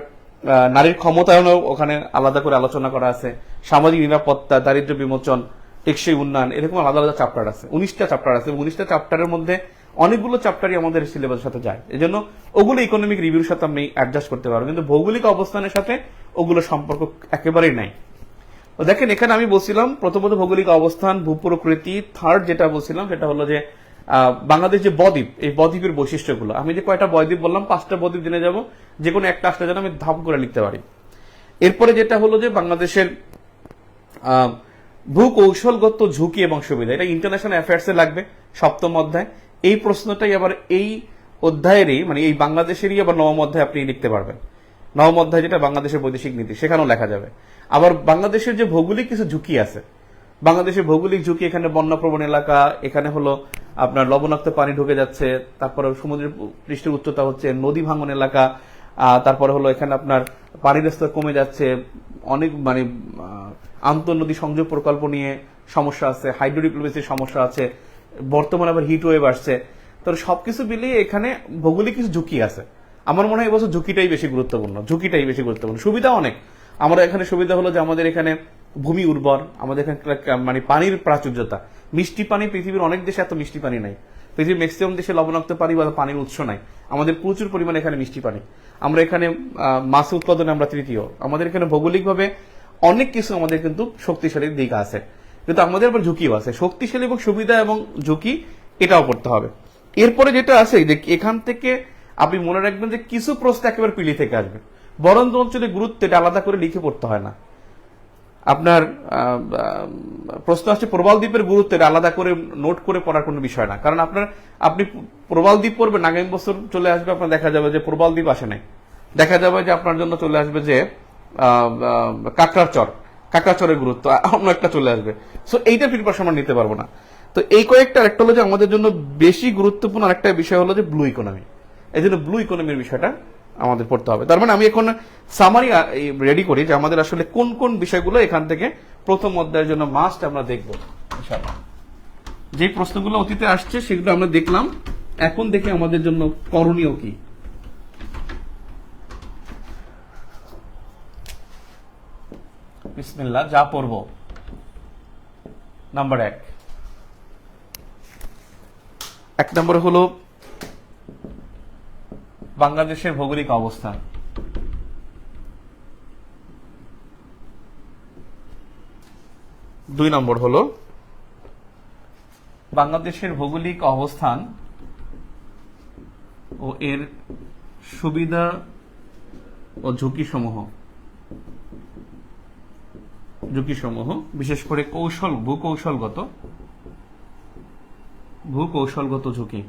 নারীর ক্ষমতায়নও ওখানে আলাদা করে আলোচনা করা আছে, সামাজিক নিরাপত্তা, দারিদ্র্য বিমোচন, টেকসই উন্নয়ন, এরকম আলাদা আলাদা চ্যাপ্টার আছে, 19টা চ্যাপ্টার আছে। 19টা চ্যাপ্টারের মধ্যে অনেকগুলো চ্যাপ্টারই আমাদের সিলেবাসের সাথে যায়, এই জন্য ওগুলো ইকোনমিক রিভিউর সাথে আপনি অ্যাডজাস্ট করতে পারবেন, কিন্তু ভৌগোলিক অবস্থানের সাথে ওগুলো সম্পর্ক একেবারেই নাই। তো দেখেন এখানে আমি বলছিলাম প্রথমত ভৌগোলিক অবস্থান, ভূপ্রকৃতি, থার্ড যেটা বলছিলাম সেটা হলো যে বাংলাদেশ যে বদ্বীপ, এই বদ্বীপের বৈশিষ্ট্যগুলো, আমি যে কয়টা বদ্বীপ বললাম 5টা বদ্বীপ জেনে যাব, যে কোনো একটা আসলে যেন আমি ধাপ করে লিখতে পারি। এরপরে যেটা হলো যে বাংলাদেশের ভূকৌশলগত ঝুঁকি এবং সুবিধা, এটা ইন্টারন্যাশনাল অ্যাফেয়ার্সে লাগবে 7ম অধ্যায়। এই প্রশ্নটাই আবার এই অধ্যায়েরই মানে এই বাংলাদেশেরই আবার 9ম অধ্যায় আপনি লিখতে পারবেন। 9ম অধ্যায় যেটা বাংলাদেশের বৈদেশিক নীতি, সেখানেও লেখা যাবে। আবার বাংলাদেশের যে ভৌগোলিক কিছু ঝুঁকি আছে, বাংলাদেশের ভৌগোলিক ঝুঁকি, এখানে বন্যাপ্রবণ এলাকা, এখানে হলো আপনার লবণাক্ত পানি ঢুকে যাচ্ছে, তারপরে সমুদ্রের পৃষ্ঠের উচ্চতা হচ্ছে, নদী ভাঙন এলাকা, তারপরে হলো এখানে আপনার পানির স্তর কমে যাচ্ছে, অনেক মানে আন্তঃনদী সংযোগ প্রকল্প নিয়ে সমস্যা আছে, হাইড্রোডিপ্লোমেসির সমস্যা আছে, বর্তমানে আবার হিট ওয়েভ আসছে। তো সবকিছু মিলিয়ে এখানে ভৌগোলিক কিছু ঝুঁকি আছে। আমার মনে হয় এবছর ঝুঁকিটাই বেশি গুরুত্বপূর্ণ, সুবিধা অনেক। আমরা এখানে সুবিধা হলো যে আমাদের এখানে ভূমি উর্বর, আমাদের এখানে মানে পানির প্রাচুর্যতা, মিষ্টি পানি, পৃথিবীর অনেক দেশে এত মিষ্টি পানি নাই, পৃথিবীর ম্যাক্সিমাম দেশে লবণাক্ত পানি বা পানির উৎস নাই, আমাদের প্রচুর পরিমাণে এখানে মিষ্টি পানি। আমরা এখানে মাছ উৎপাদনে আমরা তৃতীয়, আমাদের এখানে ভৌগোলিকভাবে অনেক কিছু আমাদের কিন্তু শক্তিশালী দিক আছে, কিন্তু আমাদের আবার ঝুঁকিও আছে। শক্তিশালী এবং সুবিধা এবং ঝুঁকি এটাও করতে হবে। এরপরে যেটা আছে যে এখান থেকে আপনি মনে রাখবেন যে কিছু প্রশ্ন একেবারে পিলি থেকে আসবে, বরঞ্চ অঞ্চলের গুরুত্ব এটা আলাদা করে লিখে পড়তে হয় না। আপনার প্রশ্ন আসছে প্রবাল দ্বীপের গুরুত্ব, এটা আলাদা করে নোট করে পড়ার কোনো বিষয় না, কারণ আপনি প্রবাল দ্বীপ পড়বেন, আগামী বছর চলে আসবে আপনার দেখা যাবে যে প্রবাল দ্বীপ আসে নাই, দেখা যাবে যে আপনার জন্য চলে আসবে যে কাকড়াচরের গুরুত্ব অন্য একটা চলে আসবে। সো এইটা প্রিপারেশন আমরা নিতে পারবো না। তো এই কয়েকটা একটা হলো যে আমাদের জন্য বেশি গুরুত্বপূর্ণ আরেকটা বিষয় হলো যে ব্লু ইকোনমি, এই জন্য ব্লু ইকোনমির বিষয়টা আমাদের পড়তে হবে। তার মানে আমি এখন সামারি রেডি করি যে আমাদের আসলে কোন কোন বিষয়গুলো এখান থেকে প্রথম অধ্যায়ের জন্য মাস্ট আমরা দেখব। যে প্রশ্নগুলো অতীতে আসছে সেগুলো আমরা দেখলাম, এখন দেখে আমাদের জন্য করণীয় কি। বিসমিল্লাহ, যা পড়ব। নাম্বার 1 নম্বরে হলো বাংলাদেশের ভৌগোলিক অবস্থান। 2 নম্বর হলো বাংলাদেশের ভৌগোলিক অবস্থান ও এর সুবিধা ও ঝুঁকিসমূহ, বিশেষ করে ভূকৌশলগত ঝুঁকি।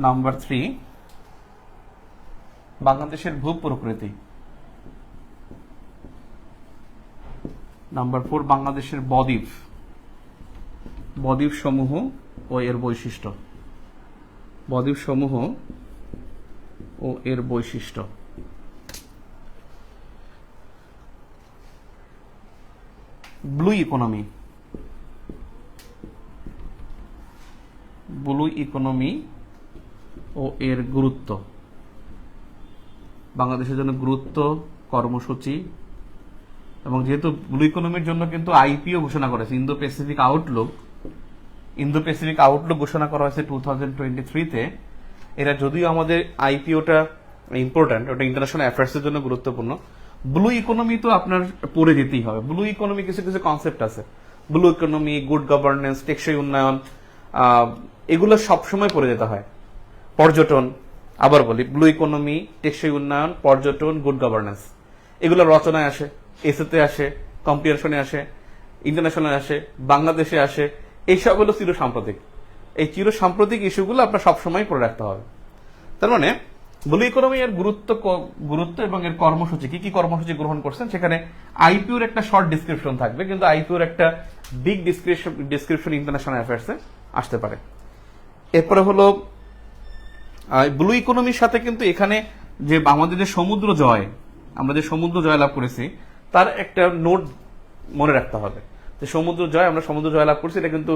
নাম্বার 3 বাংলাদেশের ভূপ্রকৃতি। নাম্বার 4 বাংলাদেশের বদ্বীপ সমূহ ও এর বৈশিষ্ট্য। ব্লু ইকোনমি ও এর গুরুত্ব, বাংলাদেশের জন্য গুরুত্ব, কর্মসূচি, এবং যেহেতু ব্লু ইকোনমির জন্য কিন্তু আইপিও ঘোষণা করেছে, ইন্দো প্যাসিফিক আউটলুক ঘোষণা করা হয়েছে 2023-তে। এটা যদিও আমাদের আইপিওটা ইম্পর্টেন্ট, ওটা ইন্টারন্যাশনাল অ্যাফেয়ার্সের জন্য গুরুত্বপূর্ণ। ব্লু ইকোনমি তো আপনার পড়ে যেতেই হবে। ব্লু ইকোনমি কিছু কনসেপ্ট আছে, ব্লু ইকোনমি, গুড গভর্নেন্স, টেকসই উন্নয়ন, এগুলো সবসময় পড়ে যেতে হয়। পর্যটন, আবার বলি ব্লু ইকোনমি, টেকসই উন্নয়ন, পর্যটন, গুড গভর্নেন্স, এগুলো রচনায় আসে, এসেতে আসে, কম্পিটিশনে আসে, ইন্টারন্যাশনাল আসে, বাংলাদেশে আসে। এইসব হলো চিরসাম্প্রতিক। এই চিরসাম্প্রতিক ইস্যুগুলো আপনার সবসময় পড়ে রাখতে হবে। তার মানে ব্লু ইকোনমি এর গুরুত্ব এবং এর কর্মসূচি, কি কর্মসূচি গ্রহণ করছেন, সেখানে আইপিওর একটা শর্ট ডিসক্রিপশন থাকবে, কিন্তু আইপিওর একটা বিগ ডিসক্রিপশন ইন্টারন্যাশনাল অ্যাফেয়ার্সে আসতে পারে। এরপরে হলো ব্লু ইকোনমির সাথে কিন্তু এখানে যে আমাদের যে সমুদ্র জয়, আমরা যে সমুদ্র জয় লাভ করেছি তার একটা নোট মনে রাখতে হবে, যে সমুদ্র জয়, আমরা সমুদ্র জয় লাভ করছি, এটা কিন্তু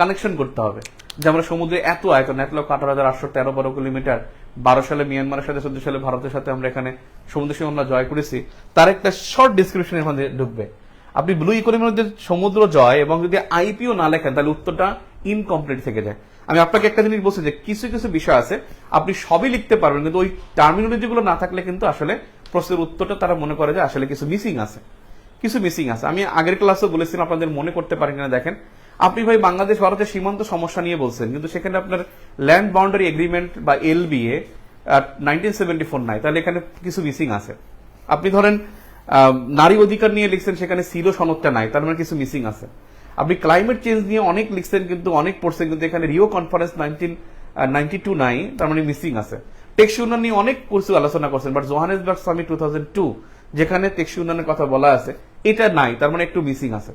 কানেকশন করতে হবে যে আমরা সমুদ্রে এত আয়তন 1,18,813 12 সালে মিয়ানমারের সাথে, 14 সালে ভারতের সাথে আমরা এখানে সমুদ্র সীমা আমরা জয় করেছি, তার একটা শর্ট ডিসক্রিপশনের মধ্যে ঢুকবে। আপনি ব্লু ইকোনমির মধ্যে সমুদ্র জয় এবং যদি আইপিও না লেখেন তাহলে উত্তরটা ইনকমপ্লিট থেকে যায়। আমি আপনাকে একটা জিনিস বলছি যে কিছু কিছু বিষয় আছে আপনি সবই লিখতে পারবেন, কিন্তু ওই টার্মিনোলজি গুলো না থাকলে কিন্তু আসলে প্রশ্নের উত্তরটা তারা মনে করে যে আসলে কিছু মিসিং আছে, কিছু মিসিং আছে। আমি আগের ক্লাসে বলেছিলাম, আপনাদের মনে করতে পারেন কিনা দেখেন, আপনি ভাই বাংলাদেশ ভারতের সীমান্ত সমস্যা নিয়ে বলছেন, কিন্তু সেখানে আপনার ল্যান্ড বাউন্ডারি এগ্রিমেন্ট বা এলবিএ 1974 নাই, তাহলে এখানে কিছু মিসিং আছে। আপনি ধরেন নারী অধিকার নিয়ে লিখছেন, সেখানে সিলো সনদটা নাই, তার মানে কিছু মিসিং আছে। আপনি ক্লাইমেট চেঞ্জ নিয়ে অনেক লিখছেন, কিন্তু অনেক পড়ছেন, কিন্তু এখানে রিও কনফারেন্স 1992 নাই, তার মানে মিসিং আছে। টেকসই উন্নয়ন নিয়ে অনেক কিছু আলোচনা করছেন, বাট জোহানেসবার্গ সামিট 2002 যেখানে টেকসই উন্নয়নের কথা বলা আছে এটা নাই, তার মানে একটু মিসিং আছে।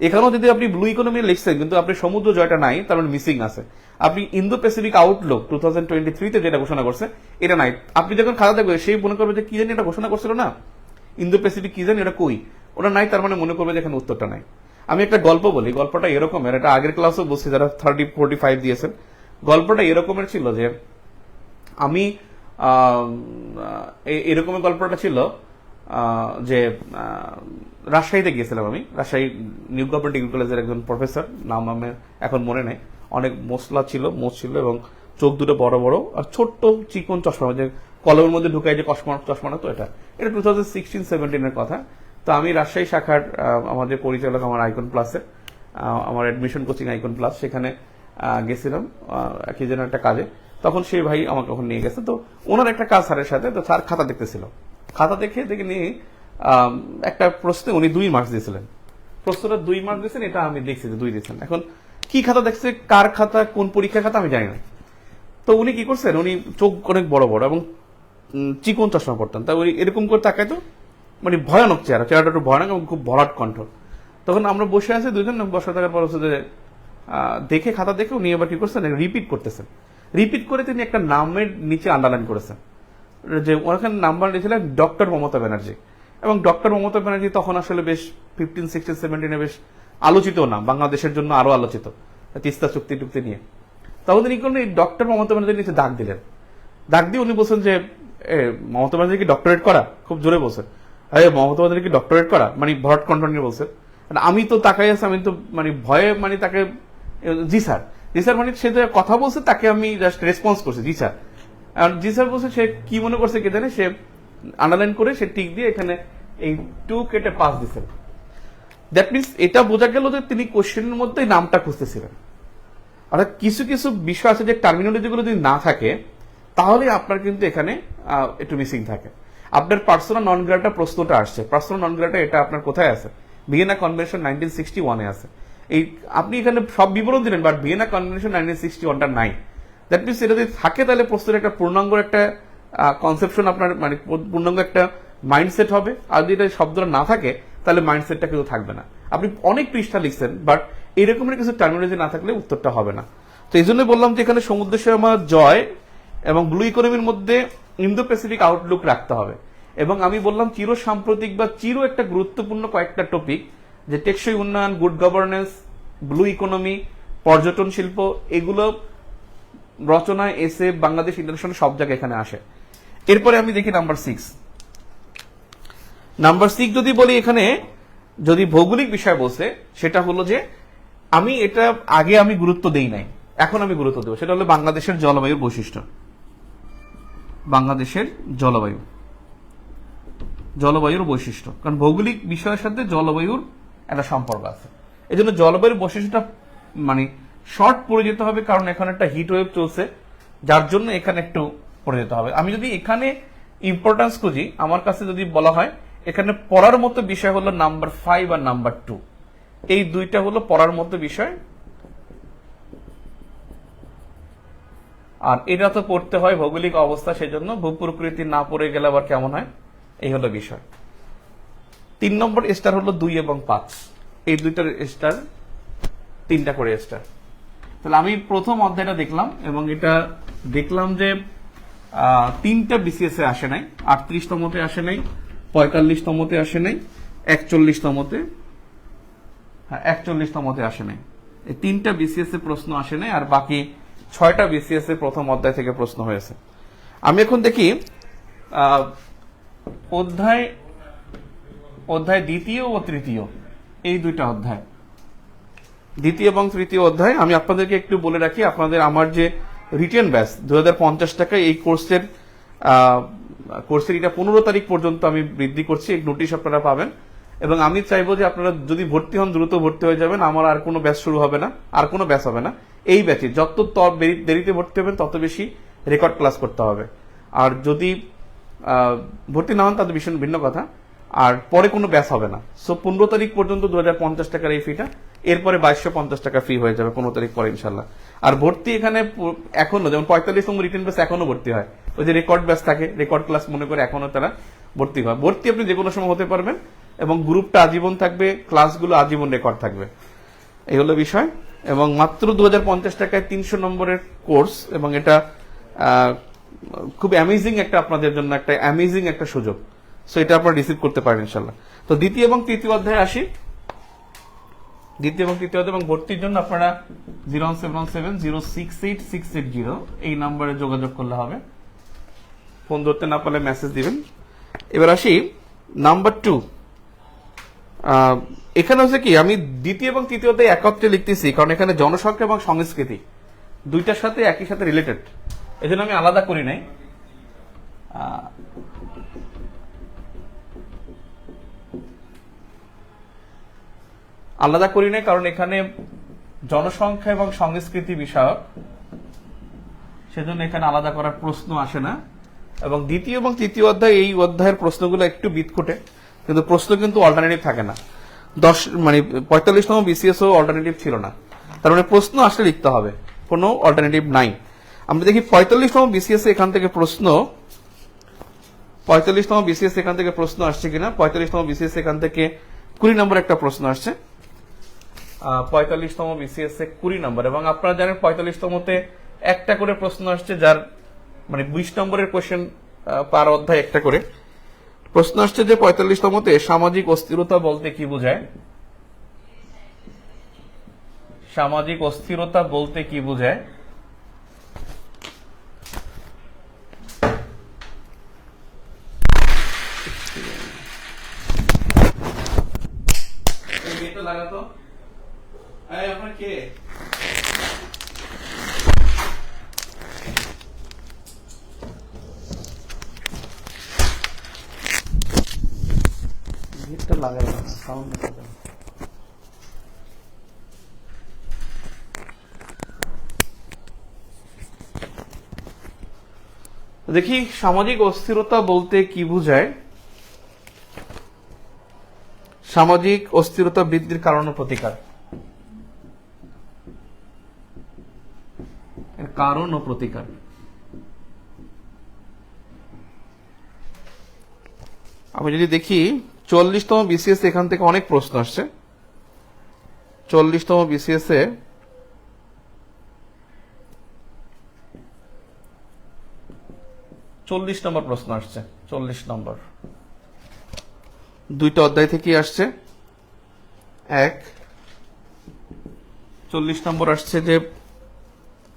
এখানেও যদি আপনি ব্লু ইকোনমি লিখছেন কিন্তু আপনি সমুদ্র জয়টা নাই, তার মানে মিসিং আছে। আপনি ইন্দো প্যাসিফিক আউটলুক 2023 তে যেটা ঘোষণা করছে এটা নাই। আপনি যখন খাতা দেখবেন সেই মনে করবে যে কি জানি এটা ঘোষণা করছিল না, ইন্দো প্যাসিফিক কি জানি, এটা কই, ওটা নাই, তার মানে মনে করবে যে এখানে উত্তরটা নাই। আমি একটা গল্প বলি, গল্পটা এরকমের, এটা আগের ক্লাসও বলছি যারা 30-45 দিয়েছেন। গল্পটা এরকমের ছিল যে আমি এরকমের গল্পটা ছিল যে রাজশাহীতে গিয়েছিলাম আমি। রাজশাহী নিউ গভর্নমেন্ট ডিগ্রি কলেজের একজন প্রফেসর, নাম আমার এখন মনে নেই, অনেক মোসলা ছিল, মোচ ছিল এবং চোখ দুটো বড় বড় আর ছোট্ট চিকন চশমা, যে কলমের মধ্যে ঢুকায় যে চশমাটা, তো এটা 2016-17 কথা। তো আমি রাজশাহী শাখার আমাদের পরিচালক আমার আইকন প্লাসে, আমার অ্যাডমিশন কোচিং আইকন প্লাস, সেখানে গেছিলাম কি যেন একটা কাজে। তখন সেই ভাই আমাকে ওখানে নিয়ে গেছে, তো ওনার একটা কাজ স্যারের সাথে, তো স্যার খাতা দেখতেছিল। খাতা দেখে নিয়ে একটা প্রশ্নে উনি 2 মার্কস দিয়েছিলেন। প্রশ্নটা 2 মার্কস দিয়েছেন, এটা আমি দেখছি যে 2 দিয়েছেন। এখন কি খাতা দেখছে, কার খাতা, কোন পরীক্ষার খাতা আমি জানি না। তো উনি কি করছেন, উনি চোখ অনেক বড় বড় এবং চিকন চশমা পড়তেন, তা উনি এরকম করে তাকাইতো, মানে ভয়ানক চেহারাটা একটু ভয়ানক এবং খুব ভরাট কণ্ঠ। তখন আমরা বসে আছি দুজন, বসে থাকার পর হচ্ছে যে দেখে খাতা দেখে উনি এবার কি করছেন, রিপিট করতেছেন। রিপিট করে তিনি একটা নামের নিচে আন্ডারলাইন করেছেন, যে ওখানে নাম্বার লিখেছিলেন ডক্টর মমতা ব্যানার্জি। এবং ডক্টর মমতা ব্যানার্জি তখন আসলে বেশ 15, 16, 17 বেশ আলোচিত নাম, বাংলাদেশের জন্য আরো আলোচিত, তিস্তা চুক্তি টুক্তি নিয়ে। তখন তিনি এই ডক্টর মমতা ব্যানার্জির নিচে দাগ দিলেন। দাগ দিয়ে উনি বলছেন যে মমতা ব্যানার্জি কি ডক্টরেট করা, খুব জোরে বলছেন, মমতা ব্যানার্জি কি ডক্টরেট করা, মানে ভরাট কণ্ঠ নিয়ে বলছেন। আমি তো তাকাই আছি, আমি তো মানে ভয়ে মানে তাকে জি স্যার, জি স্যার, মানে সে যে কথা বলছে তাকে আমি জাস্ট রেসপন্স করছি জি স্যার। আর জি স্যার বলছে, সে কি মনে করছে কে জানে, সে আন্ডারলাইন করে সে টিক দিয়ে এখানে এই 2 কেটে পাস দিচ্ছেন। দ্যাট মিনস এটা বোঝা গেল যে তিনি কোশ্চেনের মধ্যে নামটা খুঁজতেছিলেন। অর্থাৎ কিছু কিছু বিষয় আছে যে টার্মিনোলজি গুলো যদি না থাকে তাহলে আপনার কিন্তু এখানে একটু মিসিং থাকে। আপনার পার্সোনা নন গ্রাটা প্রশ্নটা আসছে, পার্সোনা নন গ্রাটা এটা আপনার কোথায় আছে, ভিয়েনা কনভেনশন 1961 আছে। এই আপনি এখানে সব বিবরণ দিলেন, বাট ভিয়েনা কনভেনশন 1961টা নাই। দ্যাট মিনস এটা যদি থাকে তাহলে প্রশ্নের একটা পূর্ণাঙ্গ একটা কনসেপশন আপনার, মানে পূর্ণাঙ্গ একটা মাইন্ডসেট হবে। আর যদি এটা শব্দটা না থাকে তাহলে মাইন্ডসেটটা কিন্তু থাকবে না। আপনি অনেক পৃষ্ঠা লিখছেন, বাট এরকমের কিছু টার্মিনোলজি না থাকলে উত্তরটা হবে না। তো এই জন্য বললাম যে এখানে সমুদ্র সীমা জয় এবং ব্লু ইকোনমির মধ্যে ইন্দো প্যাসিফিক আউটলুক রাখতে হবে। এবং আমি বললাম চির সাম্প্রতিক বা চির একটা গুরুত্বপূর্ণ কয়েকটা টপিক, যে টেকসই উন্নয়ন, গুড গভর্নেন্স, ব্লু ইকোনমি, পর্যটন শিল্প, এগুলো রচনায় এসে বাংলাদেশ ইন্টারন্যাশনাল সব জায়গায় এখানে আসে। এরপরে আমি দেখি নাম্বার 6। নাম্বার 6 যদি বলি, এখানে যদি ভৌগোলিক বিষয় বলছে সেটা হলো যে আমি এটা আগে আমি গুরুত্ব দেই নাই, এখন আমি গুরুত্ব দেব, সেটা হলো বাংলাদেশের জলবায়ুর বৈশিষ্ট্য। বাংলাদেশের জলবায়ুর বৈশিষ্ট্য, কারণ ভৌগোলিক বিষয়ের সাথে জলবায়ুর একটা সম্পর্ক আছে। এই জন্য জলবায়ুর বৈশিষ্ট্যটা মানে শর্ট পড়ে যেতে হবে, কারণ এখানে একটা হিট ওয়েভ চলছে, যার জন্য এখানে একটু পড়ে যেতে হবে। আমি যদি এখানে ইম্পর্টেন্স খুঁজি, আমার কাছে যদি বলা হয় এখানে পড়ার মতো বিষয় হলো নাম্বার 5 আর নাম্বার 2, এই দুইটা হলো পড়ার মতো বিষয়। আর এটা তো পড়তে হয় ভৌগোলিক অবস্থা, সেজন্য ভূপ্রকৃতি না পড়ে গেলে আবার কেমন হয়, এই হলো বিষয়। 3 নম্বর স্টার হলো 2 এবং 5, এই দুইটার স্টার 3টা করে স্টার। তাহলে আমি প্রথম অধ্যায়টা দেখলাম এবং এটা দেখলাম যে 3টা বিসিএস এ আসে নাই, 38তমতে আসে নাই, 45তমতে আসে নাই, 41তমতে, হ্যাঁ 41তমতে আসে নাই। এই 3টা বিসিএস এ প্রশ্ন আসে নাই, আর বাকি 6টা বিসিএস এ প্রথম অধ্যায় থেকে প্রশ্ন হয়েছে। আমি এখন দেখি অধ্যায় দ্বিতীয় ও তৃতীয়, এই দুইটা অধ্যায়, দ্বিতীয় এবং তৃতীয় অধ্যায় আমি আপনাদেরকে একটু বলে রাখি। আপনাদের আমার যে রিটেন ব্যাচ 2050 টাকায় এই কোর্সের এটা 15 তারিখ পর্যন্ত আমি বৃদ্ধি করছি, এই নোটিশ আপনারা পাবেন। এবং আমি চাইবো যে আপনারা যদি ভর্তি হন দ্রুত ভর্তি হয়ে যাবেন, আমার আর কোনো ব্যাচ শুরু হবে না, আর কোনো ব্যাচ হবে না। এই ব্যাচে যত দেরিতে ভর্তি হবেন তত বেশি রেকর্ড ক্লাস করতে হবে। আর যদি ভর্তি না হন তাদের ভীষণ ভিন্ন কথা, আর পরে কোনো ব্যাচ হবে না। সো 15 তারিখ পর্যন্ত 2050 টাকার এই ফিটা, এরপরে 2250 টাকা ফি হয়ে যাবে 15 তারিখ পরে ইনশাল্লাহ। আর ভর্তি এখানে এখনো যেমন 45তম রিটেন ব্যাচ এখনো ভর্তি হয়, ওই যে রেকর্ড ব্যাচ থাকে, রেকর্ড ক্লাস মনে করে এখনো তারা ভর্তি হয়। ভর্তি আপনি যে কোনো সময় হতে পারবেন এবং গ্রুপটা আজীবন থাকবে, ক্লাসগুলো আজীবন রেকর্ড থাকবে, এই হলো বিষয়। এবং মাত্র 2050 টাকায় 300 নম্বরের কোর্স, এবং এটা খুব অ্যামেজিং একটা আপনাদের জন্য একটা অ্যামেজিং একটা সুযোগ। সো এটা আপনারা রিসিভ করতে পারেন ইনশাল্লাহ। তো দ্বিতীয় এবং তৃতীয় অধ্যায়ে আসি। দ্বিতীয় এবং তৃতীয় অধ্যায় এবং ভর্তির জন্য আপনারা 017706868 এই নম্বরে যোগাযোগ করলে হবে। ফোন ধরতে না পারলে মেসেজ দিবেন। এবার আসি নাম্বার 2। এখানে হচ্ছে কি, আমি দ্বিতীয় এবং তৃতীয় অধ্যায় একত্রে লিখতেছি কারণ এখানে জনসংখ্যা এবং সংস্কৃতি দুইটার সাথে একই সাথে রিলেটেড, এই জন্য আমি আলাদা করি নাই। কারণ এখানে জনসংখ্যা এবং সংস্কৃতি বিষয়ক, সেজন্য এখানে আলাদা করার প্রশ্ন আসে না। এবং দ্বিতীয় এবং তৃতীয় অধ্যায়, এই অধ্যায়ের প্রশ্নগুলো একটু বিদঘুটে, কিন্তু প্রশ্ন কিন্তু অল্টারনেটিভ থাকে না। 45তম বিসিএস ও অল্টারনেটিভ ছিল না, তার মানে প্রশ্ন আসলে লিখতে হবে, কোনো অল্টারনেটিভ নাই। আমরা দেখি 45তম বিসিএস এখান থেকে প্রশ্ন, 45তম বিসিএস এখান থেকে প্রশ্ন আসছে কিনা। 45তম বিসিএস এখান থেকে 20 নম্বর একটা প্রশ্ন আসছে, 45তম বিসিএস এ 20 নম্বর। এবং আপনারা জানেন 45তমতে একটা করে প্রশ্ন আসছে, যার মানে 20 নম্বরের কোশ্চেন পার অধ্যায় একটা করে প্রশ্ন আসছে। যে 45তমতে সামাজিক অস্থিরতা বলতে কি বোঝায়, সামাজিক অস্থিরতা বলতে কি বোঝায়। লাগাতো আপনার কে লাগাই না, সাউন্ড দেখি সামাজিক অস্থিরতা বলতে কি বোঝায়। সামাজিক অস্থিরতা বৃদ্ধির কারণ ও প্রতিকার, কারণ ও প্রতিকার। আমি যদি দেখি 40তম বিসিএস এখান থেকে অনেক প্রশ্ন আসছে। 40তম বিসিএস এ 40 নম্বর প্রশ্ন আসছে, 40 নম্বর দুইটা অধ্যায় থেকে আসছে। 40 নম্বর আসছে যে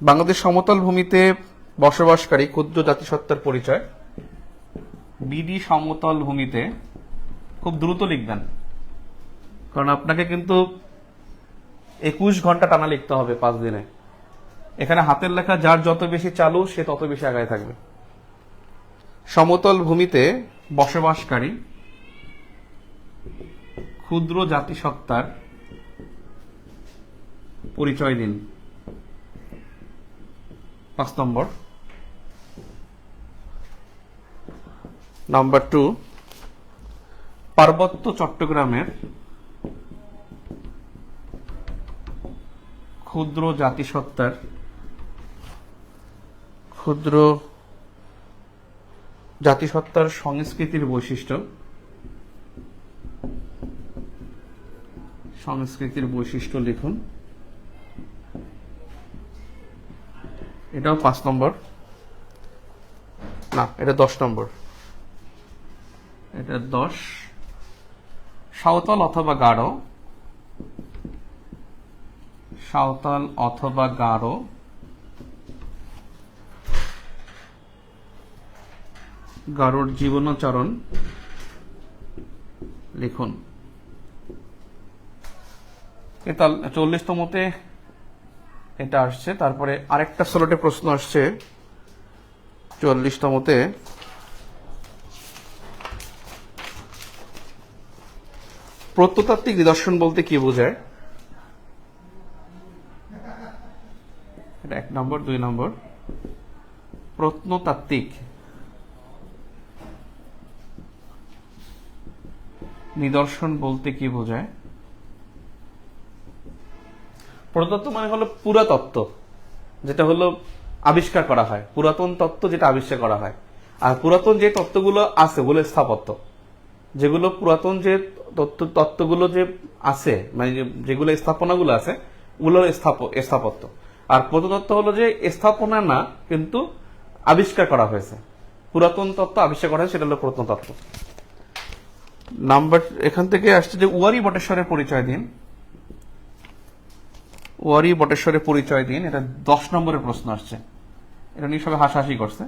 বাংলাদেশ সমতল ভূমিতে বসবাসকারী ক্ষুদ্র জাতিসত্তার পরিচয়। বিডি সমতল ভূমিতে, খুব দ্রুত লিখবেন কারণ আপনাকে কিন্তু 21 ঘন্টা টানা লিখতে হবে 5 দিনে। এখানে হাতের লেখা যার যত বেশি চালু সে তত বেশি আগায় থাকবে। সমতল ভূমিতে বসবাসকারী ক্ষুদ্র জাতিসত্তার পরিচয় দিন, 5 নম্বর। নাম্বার 2, পার্বত্য চট্টগ্রামের ক্ষুদ্র জাতিসত্তার সংস্কৃতির বৈশিষ্ট্য, লিখুন। এটাও 5 নম্বর, না এটা 10 নম্বর, এটা 10। সাঁওতাল অথবা গারো, সাঁওতাল অথবা গারো গারোর জীবনাচরণ লিখুন। 40তমতে এটা আসছে। তারপরে আরেকটা স্লটে প্রশ্ন আসছে 44তমতে, প্রত্নতাত্ত্বিক নিদর্শন বলতে কি বোঝায়? এটা 1 নম্বর, 2 নম্বর। প্রত্নতাত্ত্বিক নিদর্শন বলতে কি বোঝায়? প্রত্নতত্ত্ব মানে হলো পুরাতত্ত্ব, যেটা হলো আবিষ্কার করা হয়, পুরাতন তত্ত্ব যেটা আবিষ্কার করা হয়। আর পুরাতন যে তত্ত্বগুলো আছে ওগুলো স্থাপত্য, যেগুলো পুরাতন যে তত্ত্বগুলো যে আছে, মানে যেগুলো স্থাপনাগুলো আছে ওগুলো স্থাপত্য। আর প্রত্নতত্ত্ব হলো যে স্থাপনা না, কিন্তু আবিষ্কার করা হয়েছে, পুরাতন তত্ত্ব আবিষ্কার করা হয়েছে, সেটা হলো প্রত্নতত্ত্ব। নাম্বার এখান থেকে আসছে যে ওয়ারী বটেশ্বরের পরিচয় দিন। ওয়ারী বটেশ্বরের পরিচয় দিন, এটা 10 নম্বরের প্রশ্ন আসছে। এটা নিয়ে সবাই হাসাহাসি করছে।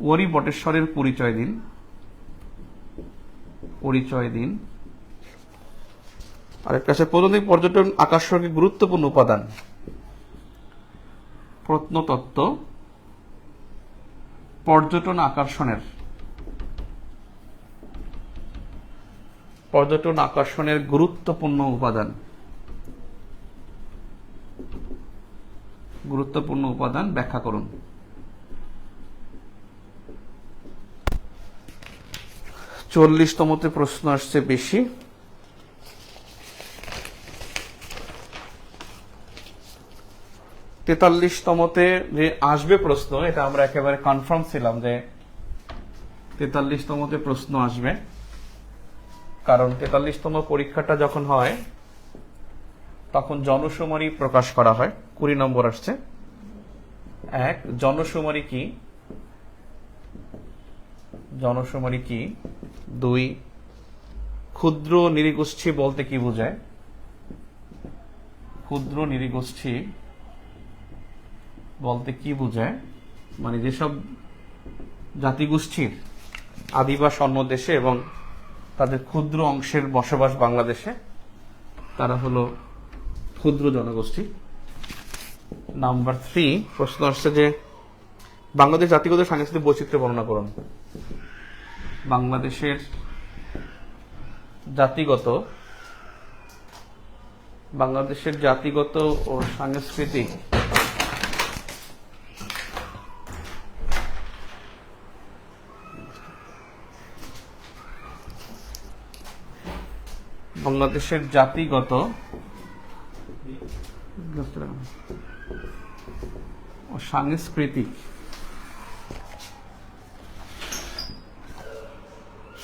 ওয়ারী বটেশ্বরের পরিচয় দিন, পরিচয় দিন। আরেকটা আছে প্রত্নতাত্ত্বিক পর্যটন আকর্ষণের গুরুত্বপূর্ণ উপাদান। প্রত্নতত্ত্ব পর্যটন আকর্ষণের গুরুত্বপূর্ণ উপাদান। গুরুত্বপূর্ণ উপাদান ব্যাখ্যা করুন। 40তমতে প্রশ্ন আসছে বেশি। 43তমতে যে আসবে প্রশ্ন, এটা আমরা একেবারে কনফার্ম ছিলাম যে 43তমতে প্রশ্ন আসবে, কারণ 43তম পরীক্ষাটা যখন হয় তখন জনশুমারি প্রকাশ করা হয়। 20 নম্বর আসছে। 1, জনশুমারি কি? জনশুমারি কি? 2, ক্ষুদ্র নৃগোষ্ঠী বলতে কি বোঝায়? ক্ষুদ্র নৃগোষ্ঠী বলতে কি বোঝায়? মানে যেসব জাতিগোষ্ঠীর আদিবাস অন্য দেশে এবং তাদের ক্ষুদ্র অংশের বসবাস বাংলাদেশে, তারা হলো ক্ষুদ্র জনগোষ্ঠী। নাম্বার 3 প্রশ্ন আসছে যে বাংলাদেশ জাতিগত সাংস্কৃতিক বৈচিত্র্য বর্ণনা করুন। বাংলাদেশের জাতিগত ও সাংস্কৃতিক বাংলাদেশের জাতিগত ও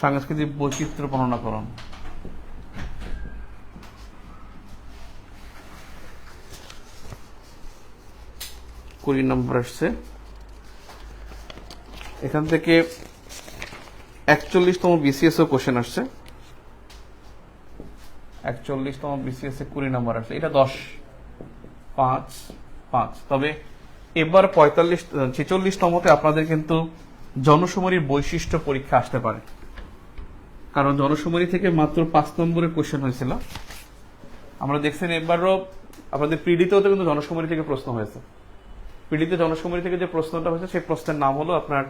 সাংস্কৃতিক বৈচিত্র্য বর্ণনা করুন। কুড়ি নম্বর আসছে। এখান থেকে 41তম বিসিএস ও কোশ্চেন আসছে। 41তম বিসিএস এ 20 নম্বর আসছে। এটা 10, 5, 5। তবে এবার 46তমতে আপনাদের কিন্তু জনশুমারির বৈশিষ্ট্য পরীক্ষা আসতে পারে, কারণ জনশুমারি থেকে মাত্র 5 নম্বরের কোশ্চেন হয়েছিল। আমরা দেখছেন এবারও আপনাদের পিডিতেও তো কিন্তু জনশুমারি থেকে প্রশ্ন হয়েছে। পিডিতে জনশুমারি থেকে যে প্রশ্নটা হয়েছে সেই প্রশ্নের নাম হলো আপনার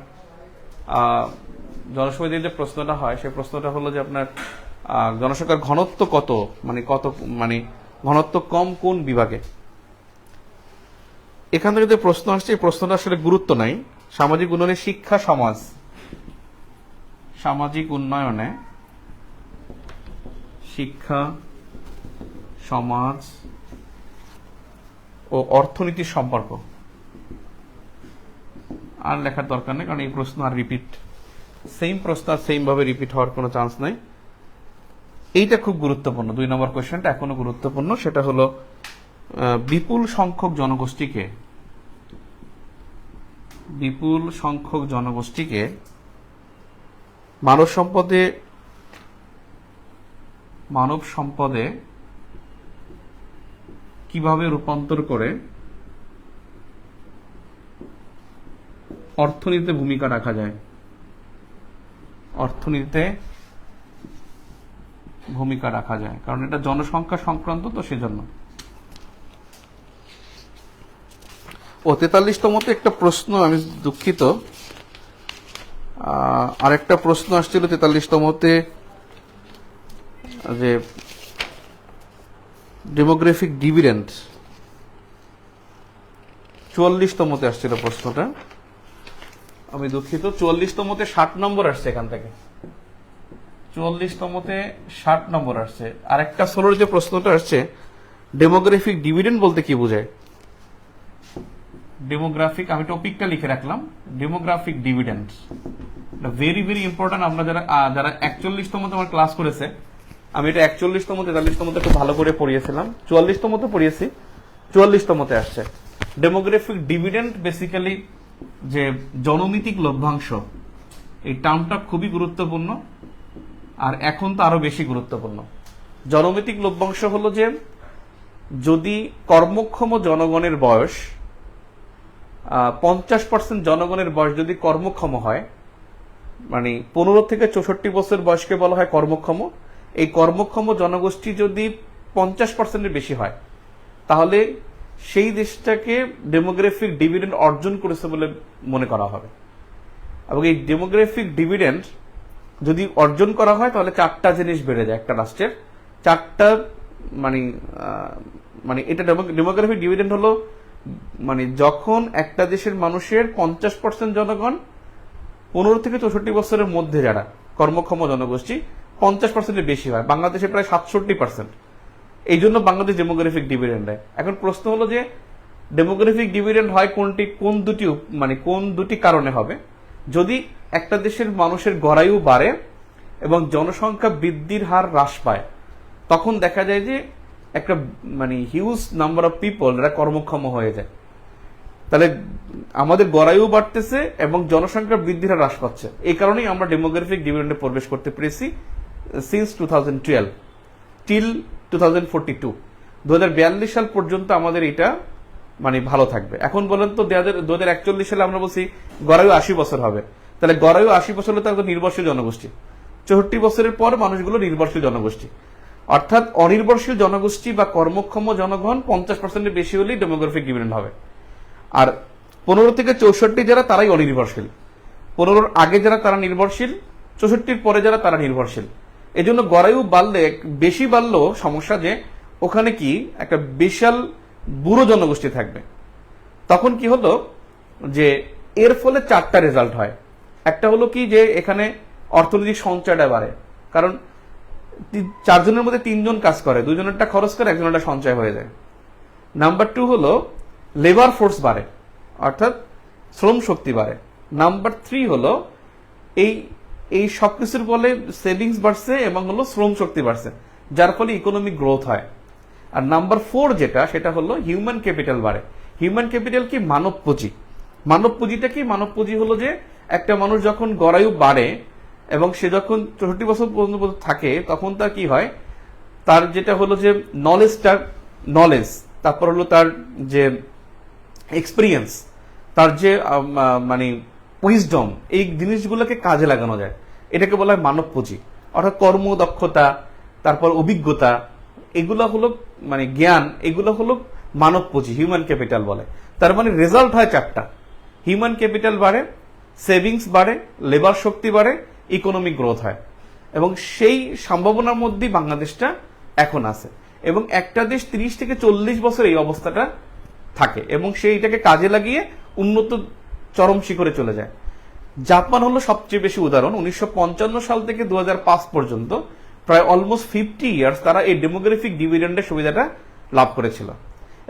জনশুমারি থেকে যে প্রশ্নটা হয় সেই প্রশ্নটা হলো যে আপনার জনসংখ্যার ঘনত্ব কত, মানে ঘনত্ব কম কোন বিভাগে। এখান থেকে যে প্রশ্ন আসছে এই প্রশ্নটা আসলে গুরুত্ব নাই। সামাজিক উন্নয়নে শিক্ষা সমাজ ও অর্থনীতির সম্পর্ক আর লেখার দরকার নেই, কারণ এই প্রশ্ন আর সেম প্রশ্ন আর সেম ভাবে রিপিট হওয়ার কোনো চান্স নাই। এইটা খুব গুরুত্বপূর্ণ। 2 নম্বর কোয়েশ্চেনটা এখনো গুরুত্বপূর্ণ। সেটা হলো বিপুল সংখ্যক জনগোষ্ঠীকে বিপুল সংখ্যক জনগোষ্ঠীকে মানব সম্পদে কিভাবে রূপান্তর করে অর্থনীতিতে ভূমিকা রাখা যায়, কারণ এটা জনসংখ্যা সংক্রান্ত, তো সেজন্য। 43তমতে একটা প্রশ্ন, আমি দুঃখিত, আরেকটা প্রশ্ন আসছিল 43তমতে, যে ডেমোগ্রাফিক ডিভিডেন্ড 44তমতে আসছিল প্রশ্নটা, আমি দুঃখিত। 44তমতে 60 নম্বর আসছে, এখান থেকে 44তমতে 60 নম্বর আসছে। আরেকটা 16 যে প্রশ্নটা আসছে, ডেমোগ্রাফিক ডিভিডেন্ড বলতে কি বোঝায়? ডেমোগ্রাফিক, আমি টপিকটা লিখে রাখলাম, demographic dividend, very very important. আমরা যারা 41তমতে আমার ক্লাস করেছে, আমি এটা 41তম 43তমতে খুব ভালো করে পড়িয়েছিলাম, 44তমতে পড়িয়েছি, 44তমতে আসছে। ডেমোগ্রাফিক ডিভিডেন্ড বেসিক্যালি যে জনমিতিক লভ্যাংশ, এই টার্মটা খুবই গুরুত্বপূর্ণ, আর এখন তো আরো বেশি গুরুত্বপূর্ণ। জনমিতিক লভ্যাংশ হলো যে যদি কর্মক্ষম জনগণের বয়স 50% জনগণের বয়স যদি কর্মক্ষম হয়, মানে 15 থেকে 64 বছর বয়সকে বলা হয় কর্মক্ষম, এই কর্মক্ষম জনগোষ্ঠী যদি 50%-এর বেশি হয়, তাহলে সেই দেশটাকে ডেমোগ্রাফিক ডিভিডেন্ড অর্জন করেছে বলে মনে করা হবে। এবং এই ডেমোগ্রাফিক ডিভিডেন্ড যদি অর্জন করা হয়, তাহলে 4টা জিনিস বেড়ে যায় একটা রাষ্ট্রের, 4টা, মানে এটা ডেমোগ্রাফিক ডিভিডেন্ড হলো, মানে যখন একটা দেশের মানুষের 50% জনগণ 15 থেকে 64 বছরের মধ্যে যারা কর্মক্ষম জনগোষ্ঠী 50%-এর বেশি হয়, বাংলাদেশে প্রায় 67%। এই জন্য বাংলাদেশ ডেমোগ্রাফিক ডিভিডেন্ড দেয়। এখন প্রশ্ন হলো যে ডেমোগ্রাফিক ডিভিডেন্ড হয় কোন দুটি কারণে হবে? যদি একটা দেশের মানুষের গড়ায়ু বাড়ে এবং জনসংখ্যা বৃদ্ধির হার হ্রাস পায়, তখন দেখা যায় যে একটা হিউজ নাম্বার অফ পিপল এরা কর্মক্ষম হয়ে যায়। তাহলে আমাদের গড়ায়ু বাড়তেছে এবং জনসংখ্যা বৃদ্ধির হার হ্রাস পাচ্ছে, এই কারণেই আমরা ডেমোগ্রাফিক ডিভিডেন্ডে প্রবেশ করতে পেরেছি সিন্স 2012 টিল 2042। 2042 সাল পর্যন্ত আমাদের এটা ভালো থাকবে। এখন বলেন তো 2041 সালে আমরা বলছি গড়ায়ু 80 বছর হবে, তাহলে গড়ায়ু 80 বছর হলে তার নির্ভরশীল জনগোষ্ঠী, 64 বছরের পর মানুষগুলো নির্ভরশীল জনগোষ্ঠী, অর্থাৎ অনির্ভরশীল জনগোষ্ঠী বা কর্মক্ষম জনগণ 50%-এর বেশি হলেই ডেমোগ্রাফিক ডিভিডেন্ড হবে। আর 15 থেকে 64 যারা, তারাই অনির্ভরশীল। 15-র আগে যারা, তারা নির্ভরশীল, 64-র পরে যারা, তারা নির্ভরশীল। এই জন্য গড়ায়ু বাড়লে, বেশি বাড়লেও সমস্যা যে ওখানে কি একটা বিশাল বুড়ো জনগোষ্ঠী থাকবে। তখন কি হলো যে এর ফলে 4টা রেজাল্ট হয়। একটা হলো কি যে এখানে অর্থনৈতিক সঞ্চয়টা বাড়ে, কারণ 4 জনের মধ্যে 3 জন কাজ করে, 2 জনেরটা খরচ করে, 1 জনেরটা সঞ্চয় হয়ে যায়। নাম্বার 2 হলো লেবার ফোর্স বাড়ে, অর্থাৎ শ্রম শক্তি বাড়ে। নাম্বার 3 হলো এই সবকিছুর ফলে সেভিংস বাড়ছে এবং হলো শ্রম শক্তি বাড়ছে, যার ফলে ইকোনমিক গ্রোথ হয়। আর নাম্বার 4 যেটা, সেটা হলো হিউম্যান ক্যাপিটাল বাড়ে। হিউম্যান ক্যাপিটাল কি? মানব পুঁজি। মানব পুঁজিটা কি? মানব পুঁজি হলো যে একটা মানুষ যখন গড়ায়ু বাড়ে এবং সে যখন 64 বছর পর্যন্ত থাকে, তখন তার কি হয়, তার যেটা হলো যে নলেজ, তারপর হলো তার যে এক্সপিরিয়েন্স, তার যে উইজডম, এই জিনিসগুলোকে কাজে লাগানো যায়, এটাকে বলা হয় মানব পুঁজি। অর্থাৎ কর্মদক্ষতা, তারপর অভিজ্ঞতা, এগুলো হলো জ্ঞান, এগুলো হলো মানব পুঁজি, হিউম্যান ক্যাপিটাল বলে। তার রেজাল্ট হয় 4টা, হিউম্যান ক্যাপিটাল বাড়ে, সেভিংস বাড়ে, লেবার শক্তি বাড়ে, ইকোনমিক গ্রোথ হয়। এবং সেই সম্ভাবনার মধ্যেই বাংলাদেশটা এখন আছে। এবং একটা দেশ 30 থেকে 40 বছর এই অবস্থাটা থাকে এবং সেইটাকে কাজে লাগিয়ে উন্নত চরম শিখরে চলে যায়। জাপান হলো সবচেয়ে বেশি উদাহরণ। 1955 সাল থেকে 2005 পর্যন্ত প্রায় অলমোস্ট 50 ইয়ার্স তারা এই ডেমোগ্রাফিক ডিভিডেন্ডের সুবিধাটা লাভ করেছিল।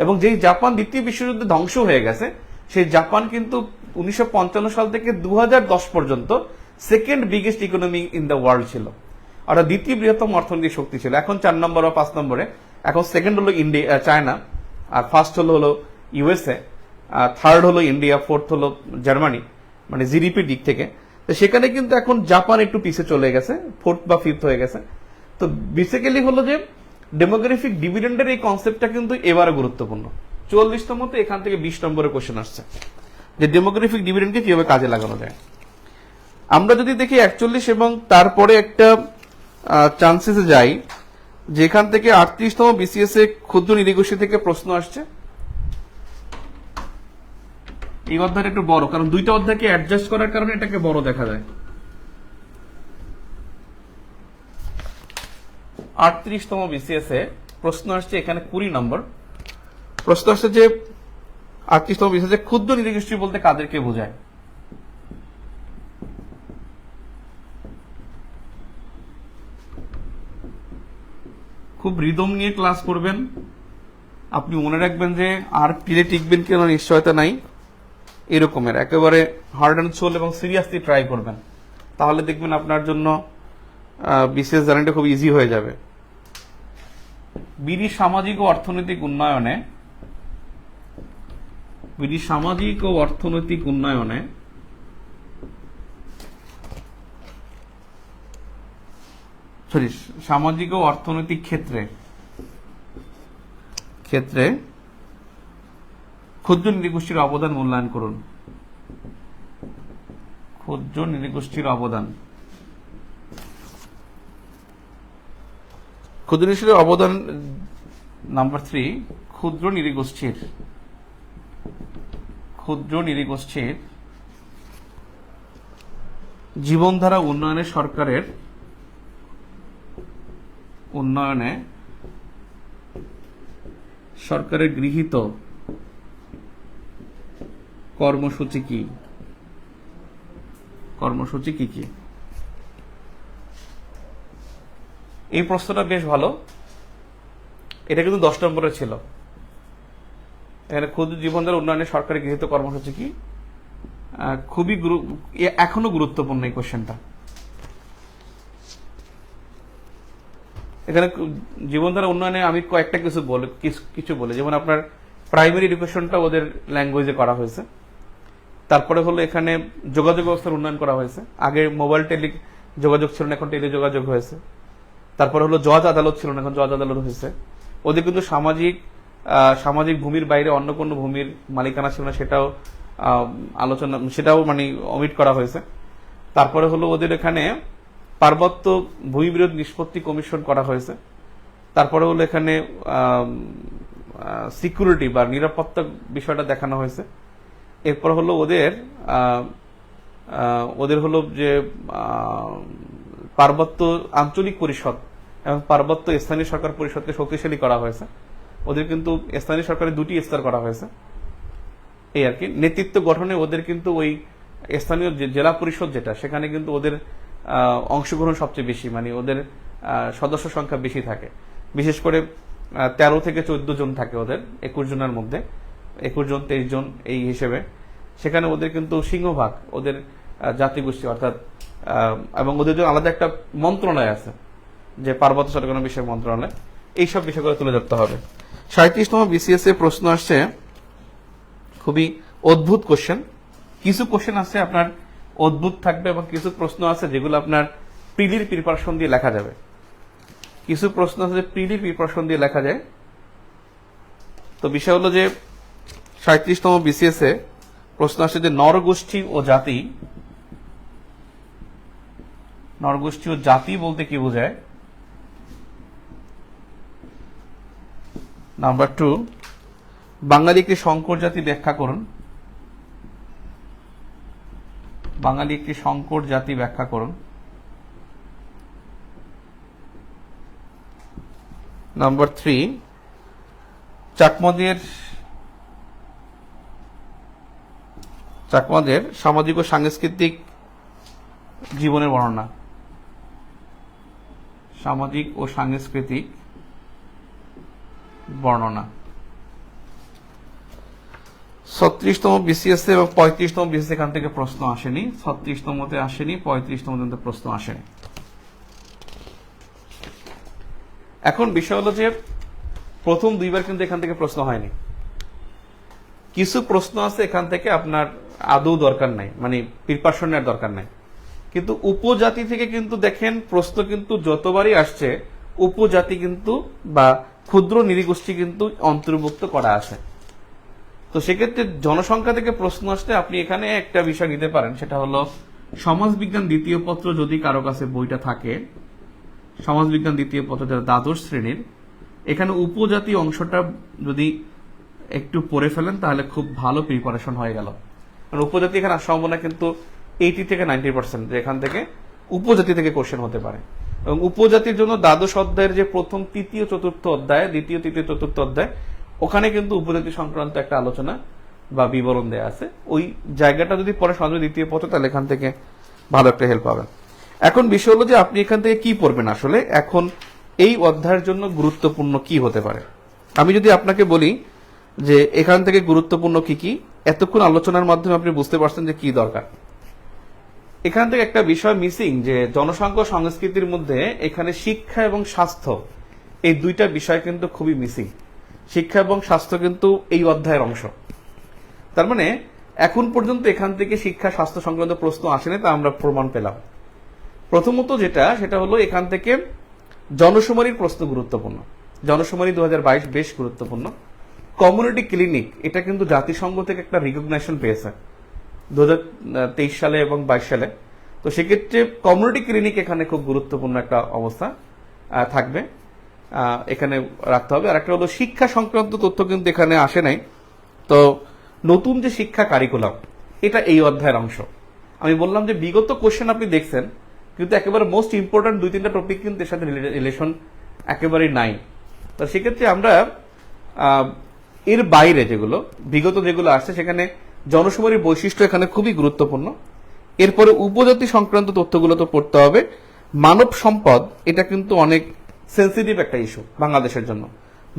এবং যেই জাপান দ্বিতীয় বিশ্বযুদ্ধে ধ্বংস হয়ে গেছে, সেই জাপান কিন্তু 1955 সাল থেকে 2010 পর্যন্ত second biggest economy in the world ছিল, অর্থাৎ দ্বিতীয় বৃহত্তম অর্থনৈতিক শক্তি ছিল। এখন 4 নম্বর বা 5 নম্বরে, এখন সেকেন্ড হলো চায়না, আর ফার্স্ট হলো ইউএসএ। থার্ড হলো ইন্ডিয়া, ফোর্থ হলো জার্মানি, মানে জিডিপির দিক থেকে। তো সেখানে কিন্তু এখন জাপান একটু পিছিয়ে চলে গেছে, ফোর্থ বা ফিফথ হয়ে গেছে। তো বেসিক্যালি হলো যে ডেমোগ্রাফিক ডিভিডেন্ডের এই কনসেপ্টটা কিন্তু এবারে গুরুত্বপূর্ণ। 44তমতে এখান থেকে 20 নম্বরের কোশ্চেন আসছে যে ডেমোগ্রাফিক ডিভিডেন্ডকে কিভাবে কাজে লাগানো যায়। আমরা যদি দেখি 41 এবং তারপরে একটা চান্সেসে যাই, যেখান থেকে 38তম বিসিএস এ ক্ষুদ্র নিরীগোষ্ঠী থেকে প্রশ্ন আসছে। এই অধ্যায়টা একটু বড়, কারণ দুইটা অধ্যায়কে অ্যাডজাস্ট করার কারণে এটাকে বড় দেখা যায়। 38তম বিসিএস এ প্রশ্ন আসছে এখানে 20 নম্বর। প্রশ্ন আসছে যে 38তম বিসিএস এ ক্ষুদ্র নিরীগোষ্ঠী বলতে কাদেরকে বোঝায়। খুব রিদম নিয়ে ক্লাস করবেন। আপনি মনে রাখবেন যে আর পিলে টিকবেন কেন নিশ্চয়তা নাই, এরকমের একেবারে হার্ড অ্যান্ড সোল এবং সিরিয়াসলি ট্রাই করবেন, তাহলে দেখবেন আপনার জন্য বিসিএস জার্নিটা খুব ইজি হয়ে যাবে। বিডি সামাজিক ও অর্থনৈতিক উন্নয়নে, বিডি সামাজিক ও অর্থনৈতিক উন্নয়নে সামাজিক ও অর্থনৈতিক ক্ষেত্রে ক্ষেত্রে ক্ষুদ্র নৃগোষ্ঠীর অবদান মূল্যায়ন করুন। ক্ষুদ্র নৃগোষ্ঠীর অবদান, ক্ষুদ্র নৃগোষ্ঠীর অবদান নাম্বার 3, ক্ষুদ্র নৃগোষ্ঠীর জীবনধারা উন্নয়নে সরকারের গৃহীত কর্মসূচি কি? এই প্রশ্নটা বেশ ভালো, এটা কিন্তু 10 নম্বরে ছিল। এখানে ক্ষুদ্র জীবনধারা উন্নয়নে সরকারের গৃহীত কর্মসূচি কি, খুবই এখনো গুরুত্বপূর্ণ এই কোশ্চেনটা। এখানে জীবনধারা উন্নয়নে আমি কয়েকটা কিছু বলে, যেমন আপনার প্রাইমারি এডুকেশনটা ওদের ল্যাঙ্গুয়েজে করা হয়েছে। তারপরে হলো এখানে যোগাযোগ ব্যবস্থার উন্নয়ন করা হয়েছে। আগে মোবাইল যোগাযোগ ছিল না, এখন টেলি যোগাযোগ হয়েছে। তারপরে হলো জজ আদালত ছিল না, এখন জজ আদালত হয়েছে। ওদের কিন্তু সামাজিক ভূমির বাইরে অন্য কোনো ভূমির মালিকানা ছিল না, সেটাও মানে অমিট করা হয়েছে। তারপরে হলো ওদের এখানে পার্বত্য ভূমি বিরোধ নিষ্পত্তি কমিশন করা হয়েছে। তারপরে হলো এখানে সিকিউরিটি বা নিরাপত্তা বিষয়টা দেখানো হয়েছে। এরপর হলো ওদের হলো যে পার্বত্য আঞ্চলিক পরিষদ এবং পার্বত্য স্থানীয় সরকার পরিষদকে শক্তিশালী করা হয়েছে। ওদের কিন্তু স্থানীয় সরকারের 2টি স্তর করা হয়েছে, এই আর কি। নেতৃত্ব গঠনে ওদের কিন্তু ওই স্থানীয় জেলা পরিষদ যেটা, সেখানে কিন্তু ওদের অংশগ্রহণ সবচেয়ে বেশি, মানে ওদের সদস্য সংখ্যা বেশি থাকে। বিশেষ করে 13 থেকে 14 জন থাকে ওদের 21 জনের মধ্যে, 21 জন 23 জন এই হিসেবে। সেখানে ওদের কিন্তু সিংহভাগ ওদের জাতিগোষ্ঠী, অর্থাৎ এবং ওদের জন্য আলাদা একটা মন্ত্রণালয় আছে, যে পার্বত্য চট্টগ্রাম বিষয় মন্ত্রণালয়। এইসব বিষয়গুলো তুলে ধরতে হবে। 37তম বিসিএস এ প্রশ্ন আসছে, খুবই অদ্ভুত কোশ্চেন। কিছু কোশ্চেন আছে আপনার অদ্ভুত থাকবে এবং কিছু প্রশ্ন আছে যেগুলো আপনার প্রিলির প্রিপারেশন দিয়ে লেখা যাবে। কিছু প্রশ্ন আছে যে প্রিলির প্রিপারেশন দিয়ে লেখা যায়। তো বিষয় হলো যে 37তম বিসিএস এ প্রশ্ন আসছে যে নরগোষ্ঠী ও জাতি বলতে কি বোঝায়। নাম্বার 2, বাঙালি একটি সংকর জাতি ব্যাখ্যা করুন। নাম্বার 3, চাকমাদের সামাজিক ও সাংস্কৃতিক জীবনের বর্ণনা। 36তম বিসিএস এবং 35তম বিসিএস এখান থেকে প্রশ্ন আসেনি। 36তমতে আসেনি, 35তম প্রশ্ন আসেনি। এখন বিষয় হলো যে প্রথম 2বার কিন্তু এখান থেকে প্রশ্ন হয়নি। কিছু প্রশ্ন আছে এখান থেকে আপনার আদৌ দরকার নাই, মানে প্রিপারেশনের দরকার নাই। কিন্তু উপজাতি থেকে কিন্তু দেখেন প্রশ্ন কিন্তু যতবারই আসছে উপজাতি কিন্তু বা ক্ষুদ্র নৃগোষ্ঠী কিন্তু অন্তর্ভুক্ত করা আছে। তো সেক্ষেত্রে জনসংখ্যা থেকে প্রশ্ন আসলে আপনি এখানে একটা বিষয় নিতে পারেন, সেটা হলো সমাজবিজ্ঞান দ্বিতীয় পত্র যদি কারো কাছে বইটা থাকে, সমাজবিজ্ঞান দ্বিতীয় পত্র যারা দ্বাদশ শ্রেণীর, এখানে উপজাতি অংশটা যদি একটু পড়ে ফেলেন তাহলে খুব ভালো প্রিপারেশন হয়ে গেল। কারণ উপজাতি এখানে আসার সম্ভাবনা কিন্তু 80 থেকে 90%, যে এখান থেকে উপজাতি থেকে কোশ্চেন হতে পারে। এবং উপজাতির জন্য দ্বাদশ অধ্যায়ের যে প্রথম তৃতীয় চতুর্থ অধ্যায়, দ্বিতীয় তৃতীয় চতুর্থ অধ্যায়, ওখানে কিন্তু উপজাতি সংক্রান্ত একটা আলোচনা বা বিবরণ দেয়া আছে। ওই জায়গাটা যদি পরে সমাজ দ্বিতীয় পত্র, তাহলে এখান থেকে ভালো একটা হেল্প পাবেন। এখন বিষয় হলো যে আপনি এখান থেকে কি পড়বেন আসলে, এখন এই অধ্যায়ের জন্য গুরুত্বপূর্ণ কি হতে পারে। আমি যদি আপনাকে বলি যে এখান থেকে গুরুত্বপূর্ণ কি কি, এতক্ষণ আলোচনার মাধ্যমে আপনি বুঝতে পারছেন যে কি দরকার। এখান থেকে একটা বিষয় মিসিং, যে জনসংখ্যা সংস্কৃতির মধ্যে এখানে শিক্ষা এবং স্বাস্থ্য এই দুইটা বিষয় কিন্তু খুবই মিসিং। শিক্ষা এবং স্বাস্থ্য কিন্তু এই অধ্যায়ের অংশ। তার মানে এখন পর্যন্ত এখান থেকে শিক্ষা স্বাস্থ্য সংক্রান্ত প্রশ্ন আসেনি, তা আমরা প্রমাণ পেলাম। প্রথমত যেটা, সেটা হলো এখান থেকে জনশুমারির প্রশ্ন গুরুত্বপূর্ণ। জনশুমারি 2022 বেশ গুরুত্বপূর্ণ। কমিউনিটি ক্লিনিক, এটা কিন্তু জাতিসংঘ থেকে একটা রিকগনাইজেশন পেয়েছে 2023 সালে এবং 22 সালে। তো সেক্ষেত্রে কমিউনিটি ক্লিনিক এখানে খুব গুরুত্বপূর্ণ একটা অবস্থা থাকবে, এখানে রাখতে হবে। আর একটা হলো শিক্ষা সংক্রান্ত তথ্য কিন্তু এখানে আসে নাই। তো নতুন যে শিক্ষা কারিকুলাম, এটা এই অধ্যায়ের অংশ। আমি বললাম যে বিগত কোশ্চেন আপনি দেখছেন, কিন্তু একেবারে মোস্ট ইম্পর্টেন্ট 2-3টা টপিক কিন্তু এর সাথে রিলেশন একেবারেই নাই। তো সেক্ষেত্রে আমরা এর বাইরে যেগুলো বিগত যেগুলো আসছে, সেখানে জনশুমারির বৈশিষ্ট্য এখানে খুবই গুরুত্বপূর্ণ। এরপরে উপজাতি সংক্রান্ত তথ্যগুলো তো পড়তে হবে। মানব সম্পদ, এটা কিন্তু অনেক সেন্সিটিভ একটা ইস্যু বাংলাদেশের জন্য।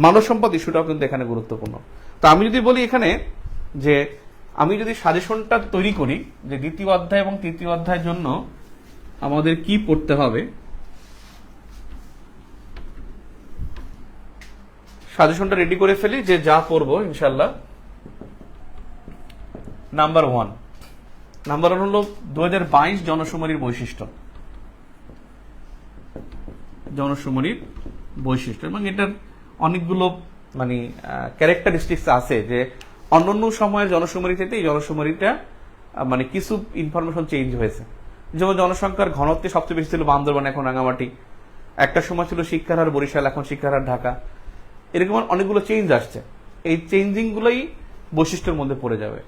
মানব সম্পদ ইস্যুটাও কিন্তু এখানে গুরুত্বপূর্ণ। তো আমি যদি বলি এখানে যে আমি যদি সাজেশনটা তৈরি করি যে দ্বিতীয় অধ্যায় এবং তৃতীয় অধ্যায়ের জন্য আমাদের কি পড়তে হবে, সাজেশনটা রেডি করে ফেলি যে যা পড়বো ইনশাল্লাহ। নাম্বার ওয়ান হলো 2022 জনশুমারির বৈশিষ্ট্য। জনশুমারির বৈশিষ্ট্য, এবং এটার অনেকগুলো মানে ক্যারেক্টারিস্টিক্স আছে, যে অন্যান্য সময়ের জনশুমারি থেকে এই জনশুমারিটা মানে কিছু ইনফরমেশন চেঞ্জ হয়েছে। যেমন জনসংখ্যার ঘনত্বে সবচেয়ে বেশি ছিল বান্দরবান, এখন রাঙামাটি। একটা সময় ছিল শিক্ষার হার বরিশাল, এখন শিক্ষার হার ঢাকা। এরকম অনেকগুলো চেঞ্জ আসছে। এই চেঞ্জিং গুলোই বৈশিষ্ট্যের মধ্যে পড়ে যাবে।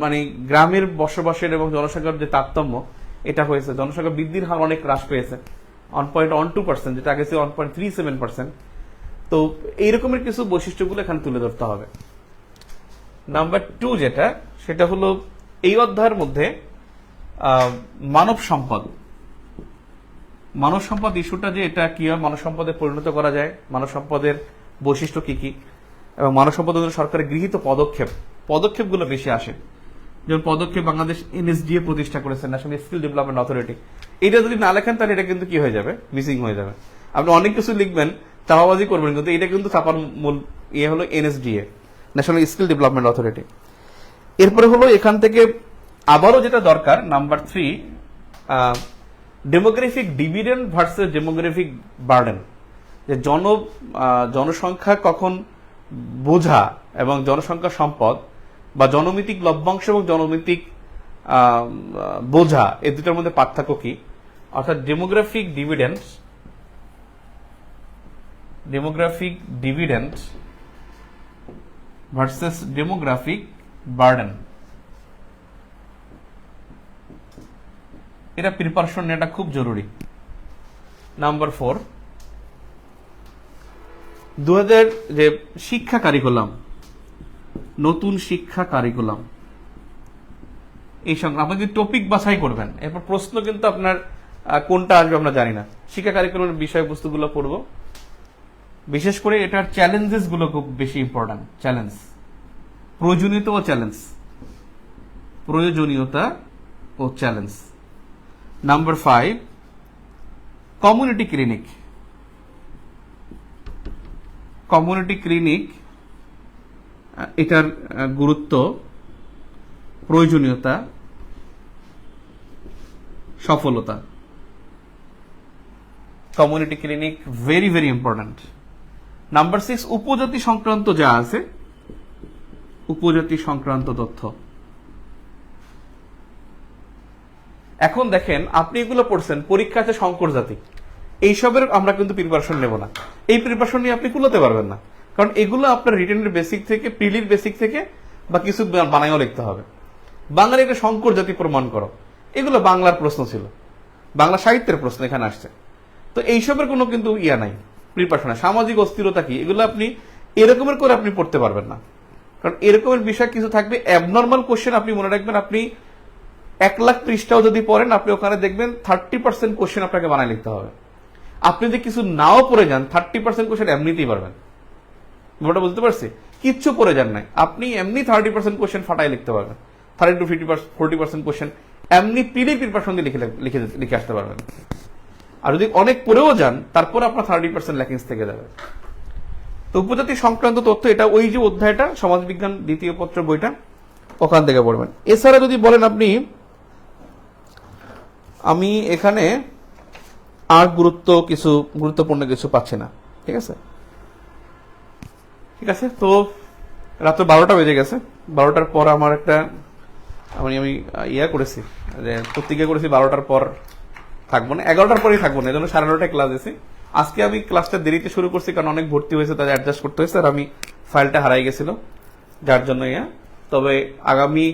মানে গ্রামের বসবাসের এবং জনসংখ্যার যে তারতম্য, এটা হয়েছে। জনসংখ্যা বৃদ্ধির হার অনেক হ্রাস পেয়েছে, 1.12%, যেটা আগে ছিল 1.37%। তো এইরকমের কিছু বৈশিষ্ট্যগুলো এখানে তুলে ধরতে হবে। নাম্বার 2 যেটা, সেটা হলো এই অধ্যায়ের মধ্যে মানব সম্পদ। মানব সম্পদ ইস্যুটা যে এটা কিভাবে মানব সম্পদে পরিণত করা যায়, মানব সম্পদের বৈশিষ্ট্য কি কি, এবং মানব সম্পদের জন্য সরকারের গৃহীত পদক্ষেপগুলো বেশি আসে। যেমন পদক্ষেপ বাংলাদেশ NSDA প্রতিষ্ঠা করেছে, ন্যাশনাল স্কিল ডেভেলপমেন্ট অথরিটি। এটা যদি না লেখেন তাহলে এটা কিন্তু কি হয়ে যাবে, মিসিং হয়ে যাবে। আপনি অনেক কিছু লিখবেন, চাপাবাজি করবেন, কিন্তু এটা কিন্তু চাপার মূল ইয়ে হলো NSDA, national skill development authority. এরপরে হলো এখান থেকে আবারও যেটা দরকার, number 3, demographic dividend versus demographic burden. যে জনসংখ্যা কখন বোঝা এবং জনসংখ্যা সম্পদ, বা জনমিতিক লভ্যাংশ এবং জনমিতিক বোঝা, এই দুটার মধ্যে পার্থক্য কি। অর্থাৎ demographic dividend versus demographic burden, এটা প্রিপারেশন নেওয়াটা খুব জরুরি। নাম্বার 4, 2000 যে শিক্ষা কারিকুলাম, নতুন শিক্ষা কারিকুলাম, এই সঙ্গে আপনি যদি টপিক বাছাই করবেন, এরপর প্রশ্ন কিন্তু আপনার কোনটা আসবে আমরা জানি না। শিক্ষা কারিকুলামের বিষয়বস্তুগুলো পড়ব, বিশেষ করে এটার চ্যালেঞ্জেস গুলো খুব বেশি ইম্পর্টেন্ট। প্রয়োজনীয়তা ও চ্যালেঞ্জ। নাম্বার 5, কমিউনিটি ক্লিনিক এটার গুরুত্ব, প্রয়োজনীয়তা, সফলতা। Community clinic very very important. Number 6, উপজাতি সংক্রান্ত যা আছে, উপজাতি সংক্রান্ত তথ্য। এখন দেখেন, আপনি এগুলো পড়ছেন, পরীক্ষা আছে সংকর জাতি, এইসবের আমরা কিন্তু প্রিপারেশন নেব না। এই প্রিপারেশন নিয়ে আপনি কুলোতে পারবেন না, কারণ এগুলো আপনার রিটেনের বেসিক থেকে, প্রিলির বেসিক থেকে বা কিছু বানাইও লিখতে হবে। বাংলার একটা সংকর জাতি প্রমাণ করো, এগুলো বাংলার প্রশ্ন ছিল, বাংলা সাহিত্যের প্রশ্ন এখানে আসছে। তো এইসবের কোনো কিন্তু ইয়া নাই প্রিপারেশন। সামাজিক অস্থিরতা কি, এগুলো আপনি এরকমের করে আপনি পড়তে পারবেন না, কারণ এরকমের বিষয় কিছু থাকবে। অ্যাবনর্মাল কোশ্চেন আপনি মনে রাখবেন, আপনি 1 লাখ পৃষ্ঠাও যদি পড়েন, আপনি ওখানে দেখবেন 30% কোশ্চেন আপনাকে বানায় লিখতে হবে। আপনি যদি কিছু নাও পড়ে যান, 30% কোশ্চেন এমনিতেই পারবেন। ব্যাপারটা বুঝতে পারছি? কিচ্ছু পড়ে যান নাই, আপনি এমনি 30% কোশ্চেন ফাটাই লিখতে পারবেন। 30 to 40% কোশ্চেন এমনি পিডি প্রিপারেশন দিয়ে লিখে আসতে পারবেন। আর যদি অনেক পড়েও যান, তারপর আপনার 30% ল্যাকিংস থেকে যাবে। তো উপজাতি সংক্রান্ত তথ্য, এটা ওই যে অধ্যায়টা সমাজবিজ্ঞান দ্বিতীয় পত্র বইটা, ওখান থেকে পড়বেন। এছাড়া যদি বলেন আপনি, আমি এখানে আর গুরুত্বপূর্ণ কিছু পাচ্ছি না। ঠিক আছে, ঠিক আছে। তো রাত্র 12টা বেজে গেছে। 12টার পর আমার একটা আমি ইয়া করেছি, যে প্রতিজ্ঞা করেছি 12টার পর থাকবো না, 11টার পরেই থাকবো না, এই জন্য 9:30টায় ক্লাস এসে। আজকে আমি ক্লাসটা দেরিতে শুরু করছি, কারণ অনেক ভর্তি হয়েছে, তাদের অ্যাডজাস্ট করতে হয়েছে, আর আমি ফাইলটা হারাই গেছিল, যার জন্য ইয়া। তবে আগামী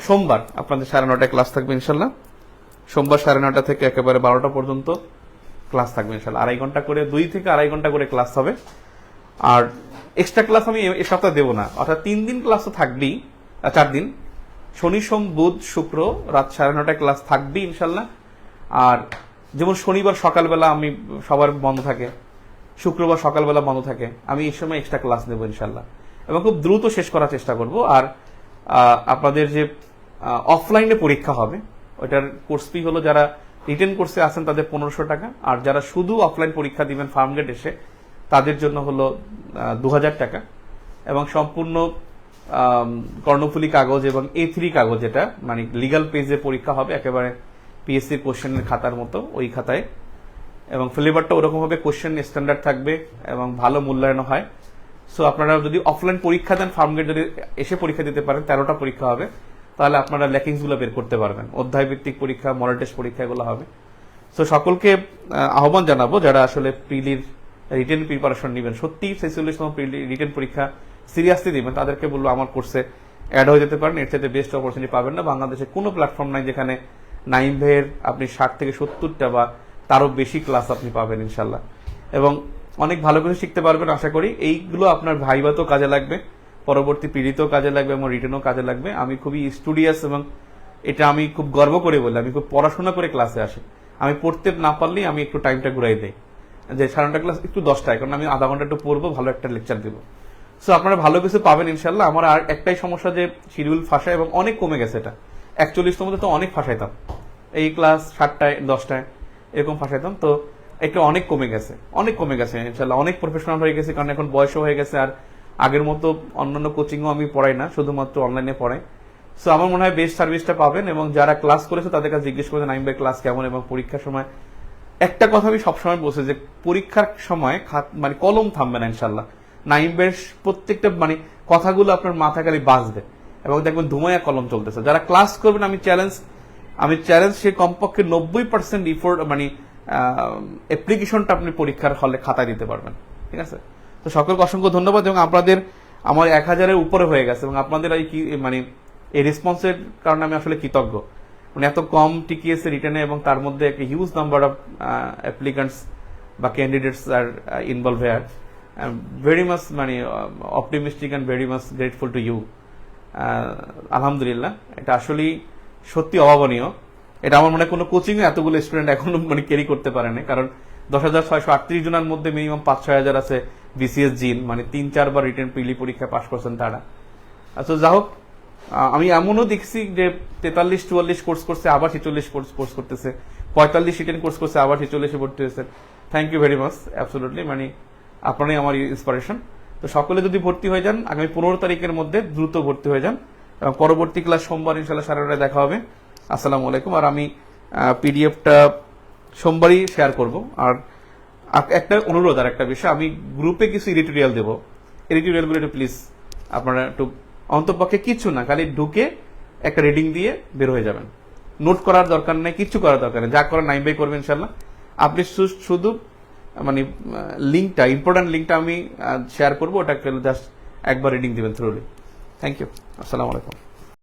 সোমবার আপনাদের 9:30টায় ক্লাস থাকবে ইনশাল্লাহ। সোমবার 9:30টা থেকে একেবারে 12টা পর্যন্ত ক্লাস থাকবে ইনশাল্লাহ। 2.5 ঘন্টা করে, 2 থেকে 2.5 ঘন্টা করে ক্লাস হবে। আর এক্সট্রা ক্লাস আমি এ সপ্তাহে দেবো না, অর্থাৎ 3 দিন ক্লাস তো থাকবেই, 4 দিন, শনি সোম বুধ শুক্র রাত 9:30টায় ক্লাস থাকবেই ইনশাল্লাহ। আর যেমন শনিবার সকালবেলা আমি সবার বন্ধ থাকে, শুক্রবার সকালবেলা বন্ধ থাকে, আমি এই সময় এক্সট্রা ক্লাস নেবো ইনশাল্লাহ, এবং খুব দ্রুত শেষ করার চেষ্টা করব। আর আপনাদের যে অফলাইনে পরীক্ষা হবে, ওইটার কোর্স ফি হলো, যারা রিটেন কোর্সে আছেন তাদের 1500 টাকা, আর যারা শুধু অফলাইন পরীক্ষা দিবেন ফার্মগেট এসে, তাদের জন্য হলো 2000 টাকা। এবং সম্পূর্ণ কর্ণফুলী কাগজ এবং A3 কাগজ, যেটা মানে লিগাল পেজে পরীক্ষা হবে, একেবারে পিএসসি কোশ্চেনের খাতার মতো ওই খাতায়, এবং ফ্লেভারটা ওরকম ভাবে কোশ্চেন স্ট্যান্ডার্ড থাকবে এবং ভালো মূল্যায়ন হয়। সো আপনারা যদি অফলাইন পরীক্ষা দেন, ফার্মগেট যদি এসে পরীক্ষা দিতে পারেন, 13টা পরীক্ষা হবে, তাহলে আপনারা ল্যাকিংস গুলো বের করতে পারবেন। অধ্যায় ভিত্তিক পরীক্ষা, মডেল টেস্ট পরীক্ষা এগুলো হবে। সো সকলকে আহ্বান জানাবো, যারা আসলে প্রিলির রিটেন প্রিপারেশন নেবেন, সত্যি 46তম রিটেন পরীক্ষা সিরিয়াসলি দিবেন, তাদেরকে বলবো আমার কোর্সে অ্যাড হয়ে যেতে পারেন। এর চাইতে বেস্ট অপরচুনিটি পাবেন না। বাংলাদেশে কোনো প্ল্যাটফর্ম নাই যেখানে নাইম ভাইয়ের আপনি 60 থেকে 70টা বা তারও বেশি ক্লাস আপনি পাবেন ইনশাল্লাহ, এবং অনেক ভালো করে শিখতে পারবেন আশা করি। এইগুলো আপনার ভাইবাতেও কাজে লাগবে, পরবর্তী পিড়িতেও কাজে লাগবে, এবং রিটেনও কাজে লাগবে। আমি খুবই স্টুডিয়াস, এবং এটা আমি খুব গর্ব করে বলি, আমি খুব পড়াশোনা করে ক্লাসে আসি। আমি পড়তে না পারলেই আমি একটু টাইমটা ঘুরাই দেই, যে 9:30 ক্লাস একটু 10টায়, কারণ আমি আধা ঘন্টা একটু পড়বো, ভালো একটা লেকচার দেবো। সো আপনারা ভালো কিছু পাবেন ইনশাল্লাহ। আমার আর একটাই সমস্যা, যে শিডিউল ফাঁসায়, এবং অনেক কমে গেছে এটা। 41তম তো অনেক ফাঁসাইতাম, এই ক্লাস 7টায় 10টায় এরকম ফাঁসাইতাম, তো এটা অনেক কমে গেছে ইনশাল্লাহ। অনেক প্রফেশনাল হয়ে গেছে, কারণ এখন বয়সও হয়ে গেছে, আর আগের মতো অন্যান্য কোচিংও আমি পড়াই না, শুধুমাত্র অনলাইনে পড়াই। সো আমার মনে হয় বেস্ট সার্ভিসটা পাবেন, এবং যারা ক্লাস করেছে তাদের কাছে জিজ্ঞেস করে নাইম ভাই ক্লাস কেমন। এবং পরীক্ষার সময় একটা কথা আমি সবসময় বলছি, যে পরীক্ষার সময় মানে কলম থামবে না ইনশাল্লাহ। নাইম ভাইয়ের প্রত্যেকটা মানে কথাগুলো আপনার মাথা খালি বাজবে, এবং দেখবেন ধুমায়া কলম চলতেছে। যারা ক্লাস করবেন, আমি চ্যালেঞ্জ সে কমপক্ষে 90% ইফোর্ট মানে অ্যাপ্লিকেশনটা আপনি পরীক্ষার হলে খাতায় দিতে পারবেন। ঠিক আছে, তো সকলকে অসংখ্য ধন্যবাদ, এবং আপনাদের আমার 1000-এর উপরে হয়ে গেছে, এবং আপনাদের এই রেসপন্সের কারণে আমি আসলে কৃতজ্ঞ। মানে এত কম টিকিয়েছে রিটার্নে, এবং তার মধ্যে একটা হিউজ নাম্বার অফ অ্যাপ্লিকেন্টস বা candidates are involve here. Very much optimistic and very much grateful to you. আলহামদুলিল্লাহ, এটা আসলেই সত্যি অভাবনীয়। এটা আমার মনে হয় কোনো কোচিং এতগুলো স্টুডেন্ট এখনো ক্যারি করতে পারে না, কারণ 10,638 জনের মধ্যে মিনিমাম 5-6 হাজার আছে বিসিএস জিন, 3-4 বার রিটেন প্রিলি পরীক্ষা পাস করছেন তারা। আচ্ছা, যা হোক, আমি এমনও দেখছি যে 43-44 কোর্স করছে, আবার 46 কোর্স করতেছে, 45 রিটেন কোর্স করছে, আবার 46-এ ভর্তি হয়েছে। Thank you very much, absolutely, আপনারাই আমার ইন্সপিরেশন। তো তো সকলে যদি ভর্তি হয়ে যান আগামী 15 তারিখের মধ্যে দ্রুত ভর্তি হয়ে যান, এবং পরবর্তী ক্লাস সোমবার ইনশাল্লাহ 9:30 দেখা হবে। আসসালামু আলাইকুম। আর আমি পিডিএফটা সোমবারই শেয়ার করব। আর একটা অনুরোধ, আর একটা বিষয়, আমি গ্রুপে কিছু এডিটোরিয়াল দেবো, এডিটোরিয়ালগুলো একটু প্লিজ আপনারা একটু, অন্তপক্ষে কিচ্ছু না, খালি ঢুকে একটা রিডিং দিয়ে বের হয়ে যাবেন। নোট করার দরকার নেই, কিচ্ছু করার দরকার নেই, যা করার নাইম ভাই করবেন ইনশাল্লাহ। আপনি শুধু মানে লিঙ্কটা, ইম্পর্টেন্ট লিঙ্কটা আমি শেয়ার করবো, ওটা জাস্ট একবার রিডিং দিবেন থ্রুলি। Thank you. আসসালামু আলাইকুম।